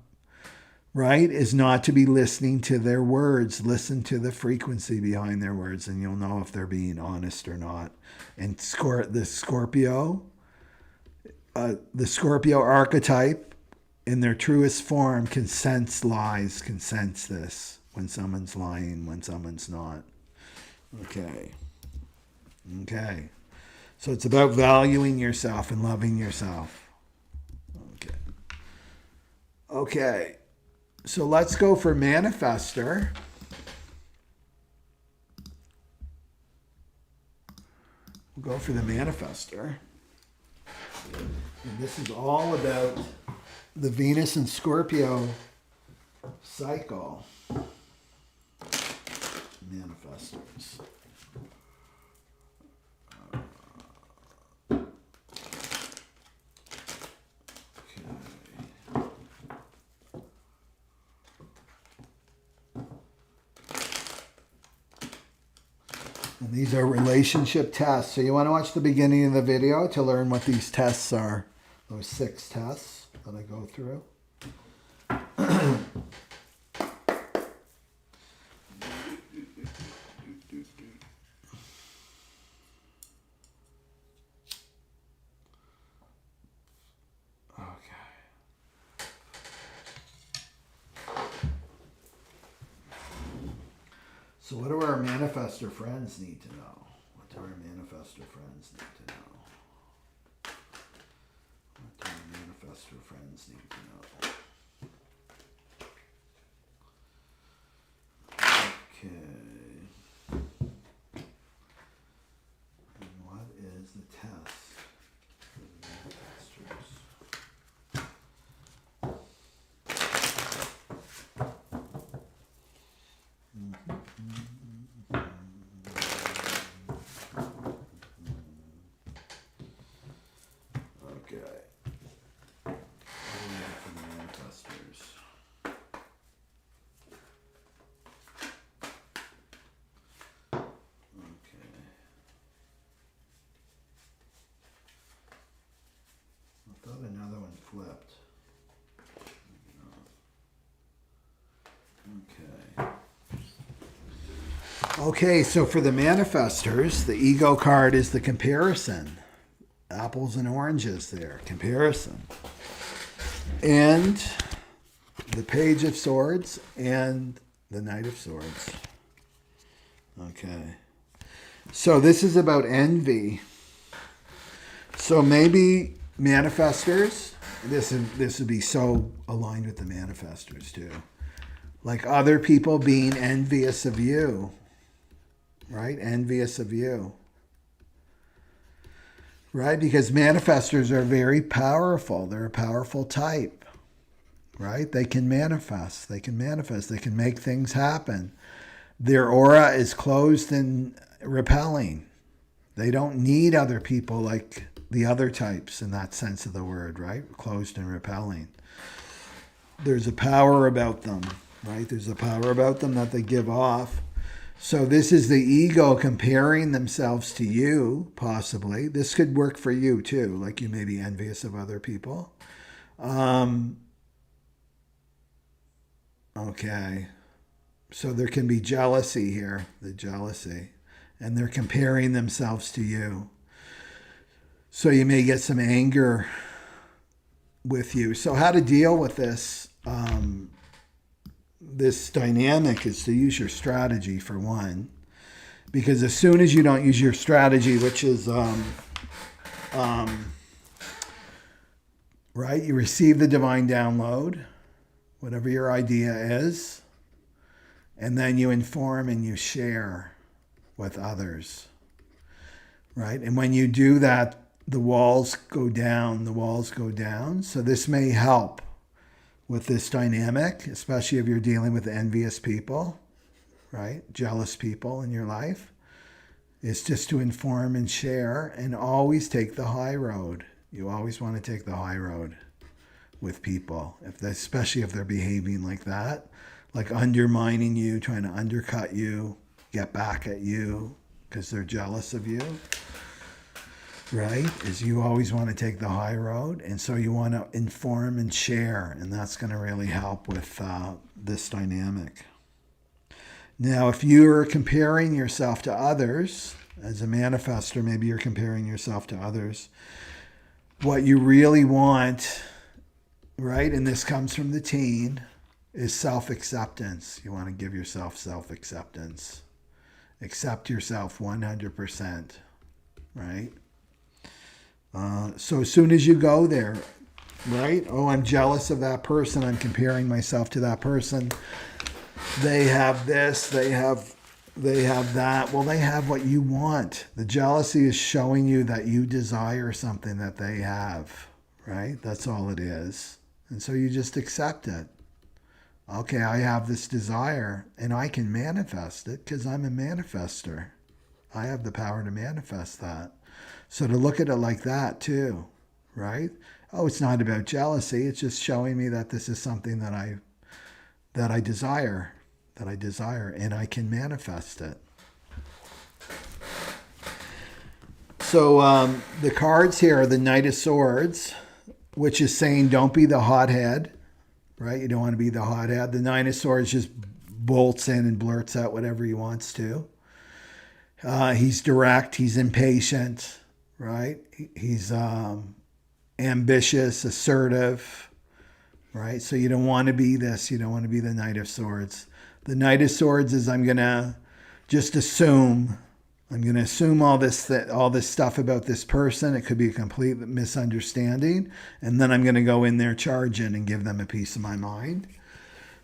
right, is not to be listening to their words. Listen to the frequency behind their words, and you'll know if they're being honest or not. And the Scorpio archetype in their truest form can sense lies, can sense this, when someone's lying, when someone's not. Okay. So it's about valuing yourself and loving yourself. Okay. So let's go for Manifestor. We'll go for the Manifestor. And this is all about the Venus and Scorpio cycle. Manifestors. And these are relationship tests. So you want to watch the beginning of the video to learn what these tests are. Those 6 tests that I go through. So what do our Manifestor friends need to know? What do our Manifestor friends need to know? What do our Manifestor friends need to know? Okay. And what is the test for the Manifestors? Another one flipped. Okay, so for the Manifestors, the ego card is the comparison. Apples and oranges there, comparison. And the Page of Swords and the Knight of Swords. Okay. So this is about envy. So maybe Manifestors, this would be so aligned with the Manifestors too. Like other people being envious of you, right? Envious of you, right? Because Manifestors are very powerful. They're a powerful type, right? They can manifest. They can make things happen. Their aura is closed and repelling. They don't need other people like the other types in that sense of the word, right? Closed and repelling. There's a power about them, right? There's a power about them that they give off. So this is the ego comparing themselves to you, possibly. This could work for you too, like you may be envious of other people. Okay. So there can be jealousy here, the jealousy. And they're comparing themselves to you. So you may get some anger with you. So how to deal with this this dynamic is to use your strategy for one. Because as soon as you don't use your strategy, which is, right, you receive the divine download, whatever your idea is, and then you inform and you share with others, right? And when you do that, the walls go down, So this may help with this dynamic, especially if you're dealing with envious people, right? Jealous people in your life. It's just to inform and share and always take the high road. You always want to take the high road with people, especially if they're behaving like that, like undermining you, trying to undercut you, get back at you because they're jealous of you. right? Is you always want to take the high road. And so you want to inform and share. And that's going to really help with this dynamic. Now, if you're comparing yourself to others, as a manifestor, maybe you're comparing yourself to others, what you really want, right, and this comes from the teen, is self-acceptance. You want to give yourself self-acceptance. Accept yourself 100%, right? So as soon as you go there, right? Oh, I'm jealous of that person. I'm comparing myself to that person. They have this, they have that. Well, they have what you want. The jealousy is showing you that you desire something that they have, right? That's all it is. And so you just accept it. Okay, I have this desire and I can manifest it because I'm a manifestor. I have the power to manifest that. So to look at it like that too, right? Oh, it's not about jealousy. It's just showing me that this is something that I desire, and I can manifest it. So the cards here are the Knight of Swords, which is saying don't be the hothead, right? You don't want to be the hothead. The Nine of Swords just bolts in and blurts out whatever he wants to. He's direct. He's impatient, right? He's ambitious, assertive, right? So you don't want to be this. You don't want to be the Knight of Swords. The Knight of Swords is I'm going to just assume. I'm going to assume all this stuff about this person. It could be a complete misunderstanding. And then I'm going to go in there charging and give them a piece of my mind.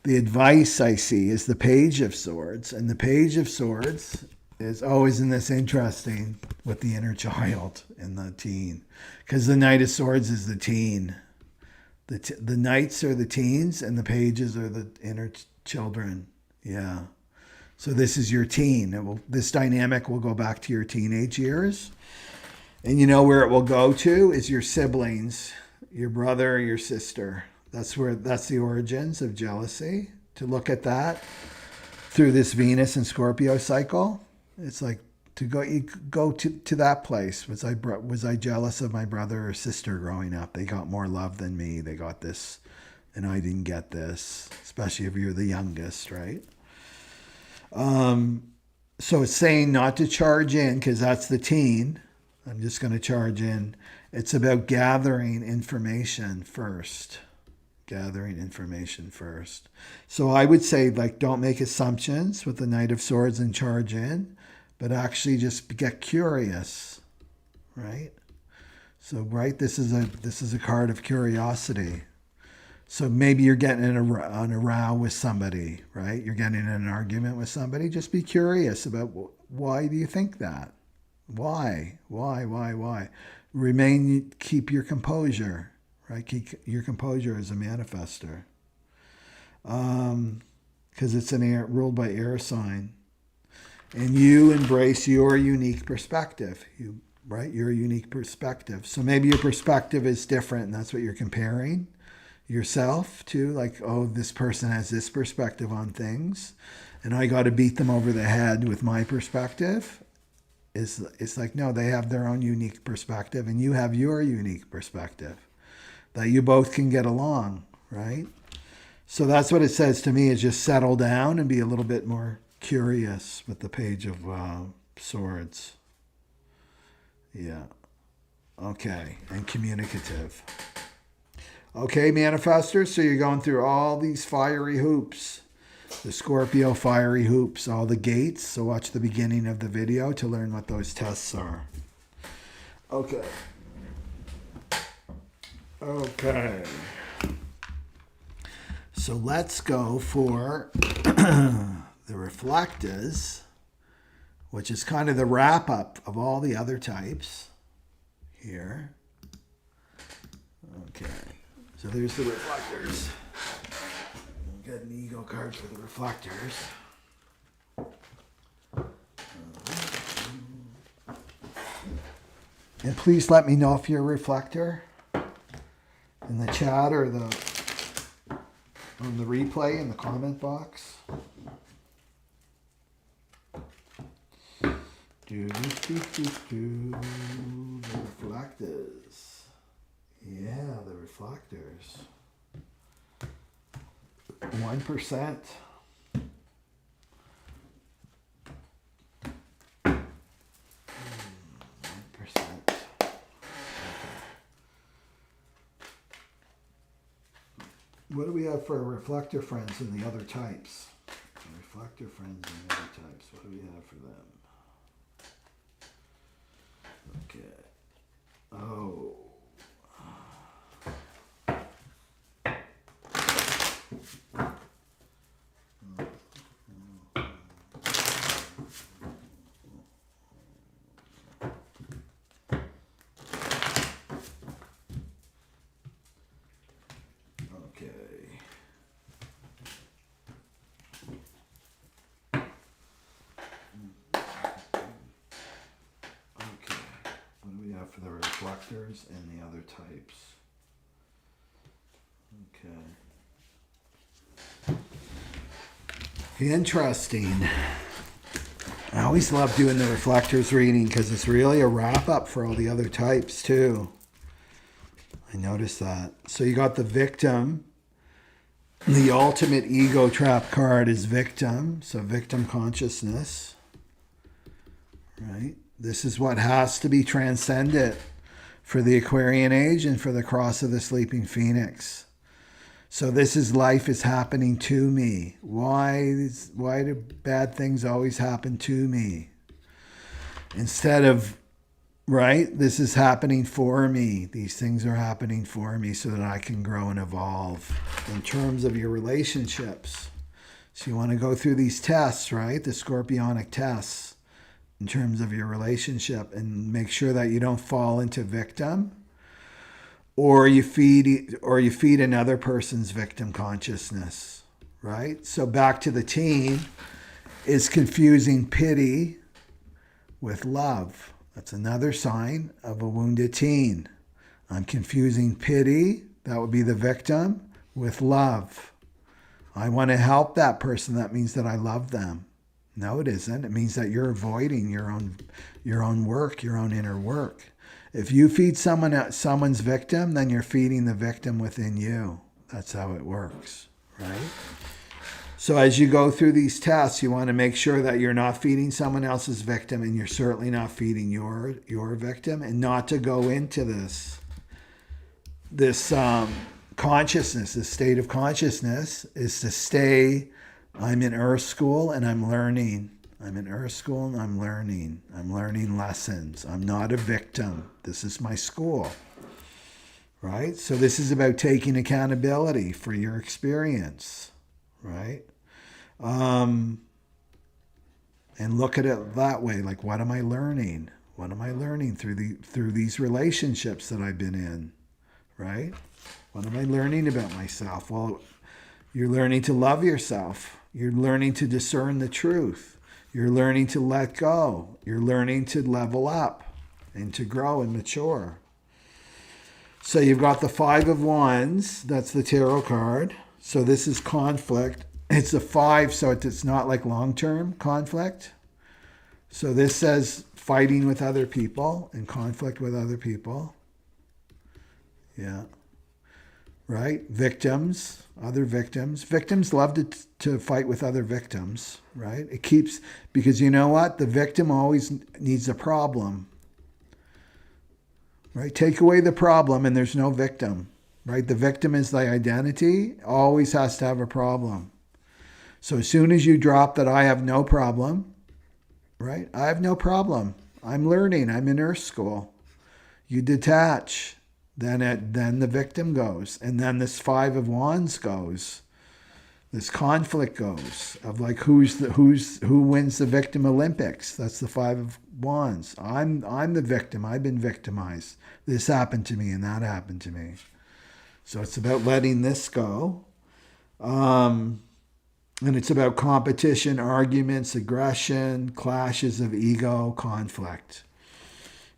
The advice I see is the Page of Swords. And the Page of Swords is always in this interesting with the inner child and the teen. Because the Knight of Swords is the teen. The knights are the teens and the pages are the inner children. Yeah. So this is your teen. This dynamic will go back to your teenage years. And you know where it will go to is your siblings, your brother, your sister. That's the origins of jealousy. To look at that through this Venus and Scorpio cycle, it's like you go to that place. Was I jealous of my brother or sister growing up? They got more love than me. They got this and I didn't get this, especially if you're the youngest, right? So it's saying not to charge in because that's the teen. I'm just going to charge in. It's about gathering information first. So I would say, like, don't make assumptions with the Knight of Swords and charge in, but actually just get curious, right? So, right, this is a card of curiosity. So maybe you're getting in a row with somebody, right? You're getting in an argument with somebody. Just be curious about why do you think that? Why? Keep your composure, right? Keep your composure as a manifestor. Because it's ruled by air sign. And you embrace your unique perspective, right? Your unique perspective. So maybe your perspective is different and that's what you're comparing yourself to, like, oh, this person has this perspective on things and I got to beat them over the head with my perspective. It's like, no, they have their own unique perspective and you have your unique perspective that you both can get along, right? So that's what it says to me, is just settle down and be a little bit more curious with the Page of Swords. Yeah. Okay. And communicative. Okay, manifestors, so you're going through all these fiery hoops. The Scorpio fiery hoops, all the gates. So watch the beginning of the video to learn what those tests are. Okay. So let's go for the reflectors, which is kind of the wrap-up of all the other types here. Okay. So there's the reflectors. We'll get an ego card for the reflectors. And please let me know if you're a reflector in the chat or on the replay in the comment box. The reflectors. Yeah, the reflectors. 1%. What do we have for our reflector friends and the other types? The reflector friends and the other types. What do we have for them? Okay. Oh. For the reflectors and the other types. Okay. Interesting. I always love doing the reflectors reading because it's really a wrap up for all the other types too. I noticed that. So you got the victim. The ultimate ego trap card is victim. So victim consciousness. Right? This is what has to be transcended for the Aquarian age and for the cross of the sleeping phoenix. So this is life is happening to me. Why do bad things always happen to me? Instead of, right, this is happening for me. These things are happening for me so that I can grow and evolve in terms of your relationships. So you want to go through these tests, right? The scorpionic tests. In terms of your relationship, and make sure that you don't fall into victim or you feed another person's victim consciousness, right? So back to the teen is confusing pity with love. That's another sign of a wounded teen. I'm confusing pity, that would be the victim, with love. I want to help that person. That means that I love them. No, it isn't. It means that you're avoiding your own work, your own inner work. If you feed someone's victim, then you're feeding the victim within you. That's how it works, right? So as you go through these tests, you want to make sure that you're not feeding someone else's victim, and you're certainly not feeding your victim, and not to go into this consciousness, this state of consciousness is to stay. I'm in Earth School and I'm learning. I'm in Earth School and I'm learning. I'm learning lessons. I'm not a victim. This is my school. Right? So this is about taking accountability for your experience. Right? And look at it that way. Like, what am I learning? What am I learning through these relationships that I've been in? Right? What am I learning about myself? Well, you're learning to love yourself. You're learning to discern the truth. You're learning to let go. You're learning to level up and to grow and mature. So you've got the Five of Wands. That's the tarot card. So this is conflict. It's a 5, so it's not like long-term conflict. So this says fighting with other people and conflict with other people. Yeah. Right? Victims, other victims. Victims love to fight with other victims, right? It keeps, because you know what? The victim always needs a problem, right? Take away the problem and there's no victim, right? The victim is the identity, always has to have a problem. So as soon as you drop that I have no problem, right? I have no problem. I'm learning. I'm in Earth School. You detach. Then the victim goes, and then this Five of Wands goes. This conflict goes of like who wins the victim Olympics. That's the Five of Wands. I'm the victim. I've been victimized. This happened to me and that happened to me. So it's about letting this go, and it's about competition, arguments, aggression, clashes of ego, conflict.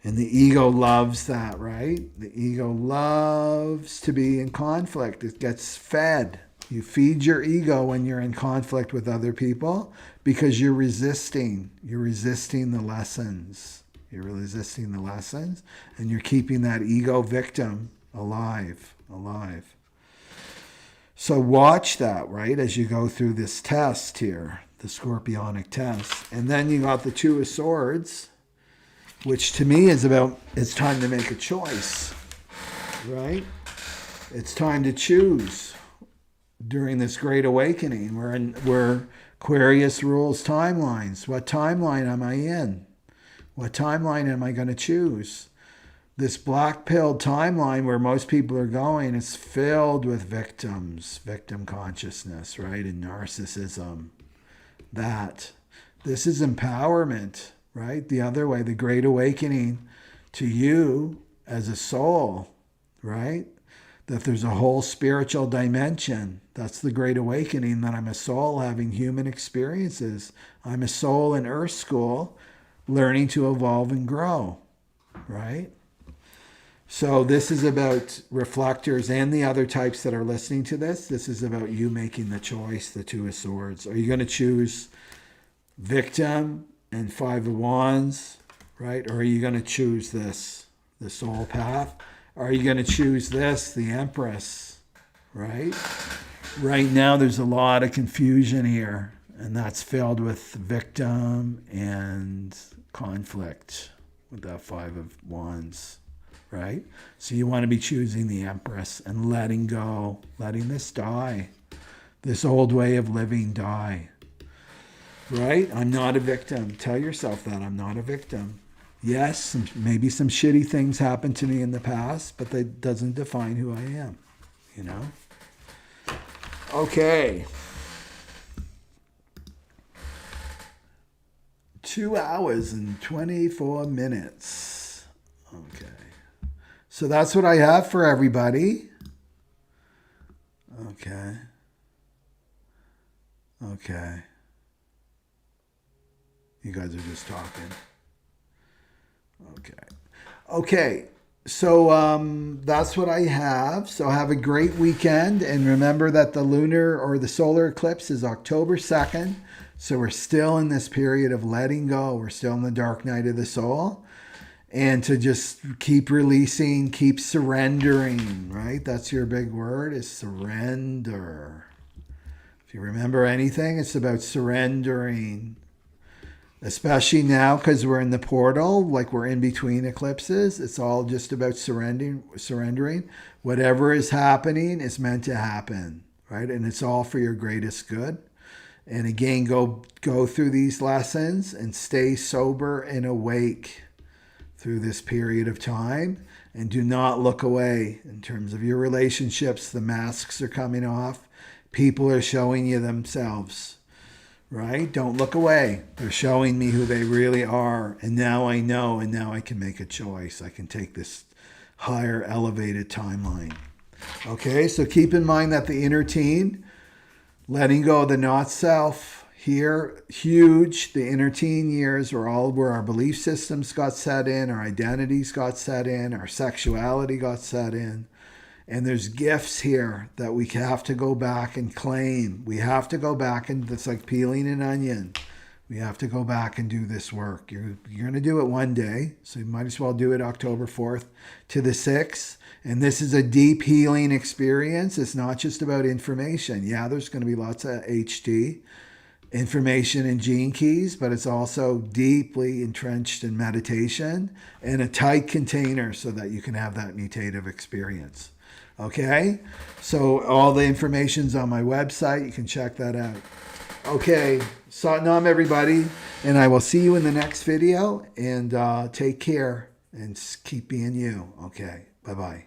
And the ego loves that, right? The ego loves to be in conflict. It gets fed. You feed your ego when you're in conflict with other people because you're resisting. You're resisting the lessons. You're resisting the lessons, and you're keeping that ego victim alive. So watch that, right, as you go through this test here, the Scorpionic test. And then you got the Two of Swords, which to me is about, it's time to make a choice, right? It's time to choose during this great awakening. Where Aquarius rules timelines. What timeline am I in? What timeline am I going to choose? This black-pilled timeline where most people are going is filled with victims, victim consciousness, right? And narcissism. This is empowerment, right? The other way, the great awakening to you as a soul, right? That there's a whole spiritual dimension. That's the great awakening, that I'm a soul having human experiences. I'm a soul in Earth School learning to evolve and grow, right? So this is about reflectors and the other types that are listening to this. This is about you making the choice, the Two of Swords. Are you going to choose victim and Five of Wands, right? Or are you going to choose this, the soul path? Are you going to choose this, the Empress, right? Right now there's a lot of confusion here, and that's filled with victim and conflict with that Five of Wands, right? So you want to be choosing the Empress and letting go, letting this die, this old way of living die, right? I'm not a victim. Tell yourself that I'm not a victim. Yes, maybe some shitty things happened to me in the past, but that doesn't define who I am, you know? Okay. 2 hours and 24 minutes. Okay. So that's what I have for everybody. Okay. You guys are just talking. Okay. So that's what I have. So have a great weekend. And remember that the lunar or the solar eclipse is October 2nd. So we're still in this period of letting go. We're still in the dark night of the soul. And to just keep releasing, keep surrendering, right? That's your big word, is surrender. If you remember anything, it's about surrendering. Especially now, because we're in the portal, like we're in between eclipses. It's all just about surrendering. Whatever is happening is meant to happen, right? And it's all for your greatest good. And again, go through these lessons and stay sober and awake through this period of time. And do not look away in terms of your relationships. The masks are coming off. People are showing you themselves. Right? Don't look away. They're showing me who they really are. And now I know, and now I can make a choice. I can take this higher elevated timeline. Okay, so keep in mind that the inner teen, letting go of the not self here, huge. The inner teen years were all where our belief systems got set in, our identities got set in, our sexuality got set in. And there's gifts here that we have to go back and claim. We have to go back, and it's like peeling an onion. We have to go back and do this work. You're going to do it one day, so you might as well do it October 4th to the 6th. And this is a deep healing experience. It's not just about information. Yeah, there's going to be lots of HD, information and gene keys, but it's also deeply entrenched in meditation and a tight container so that you can have that mutative experience. Okay, so all the information's on my website. You can check that out. Okay, Satnam everybody, and I will see you in the next video, and take care and keep being you. Okay, bye-bye.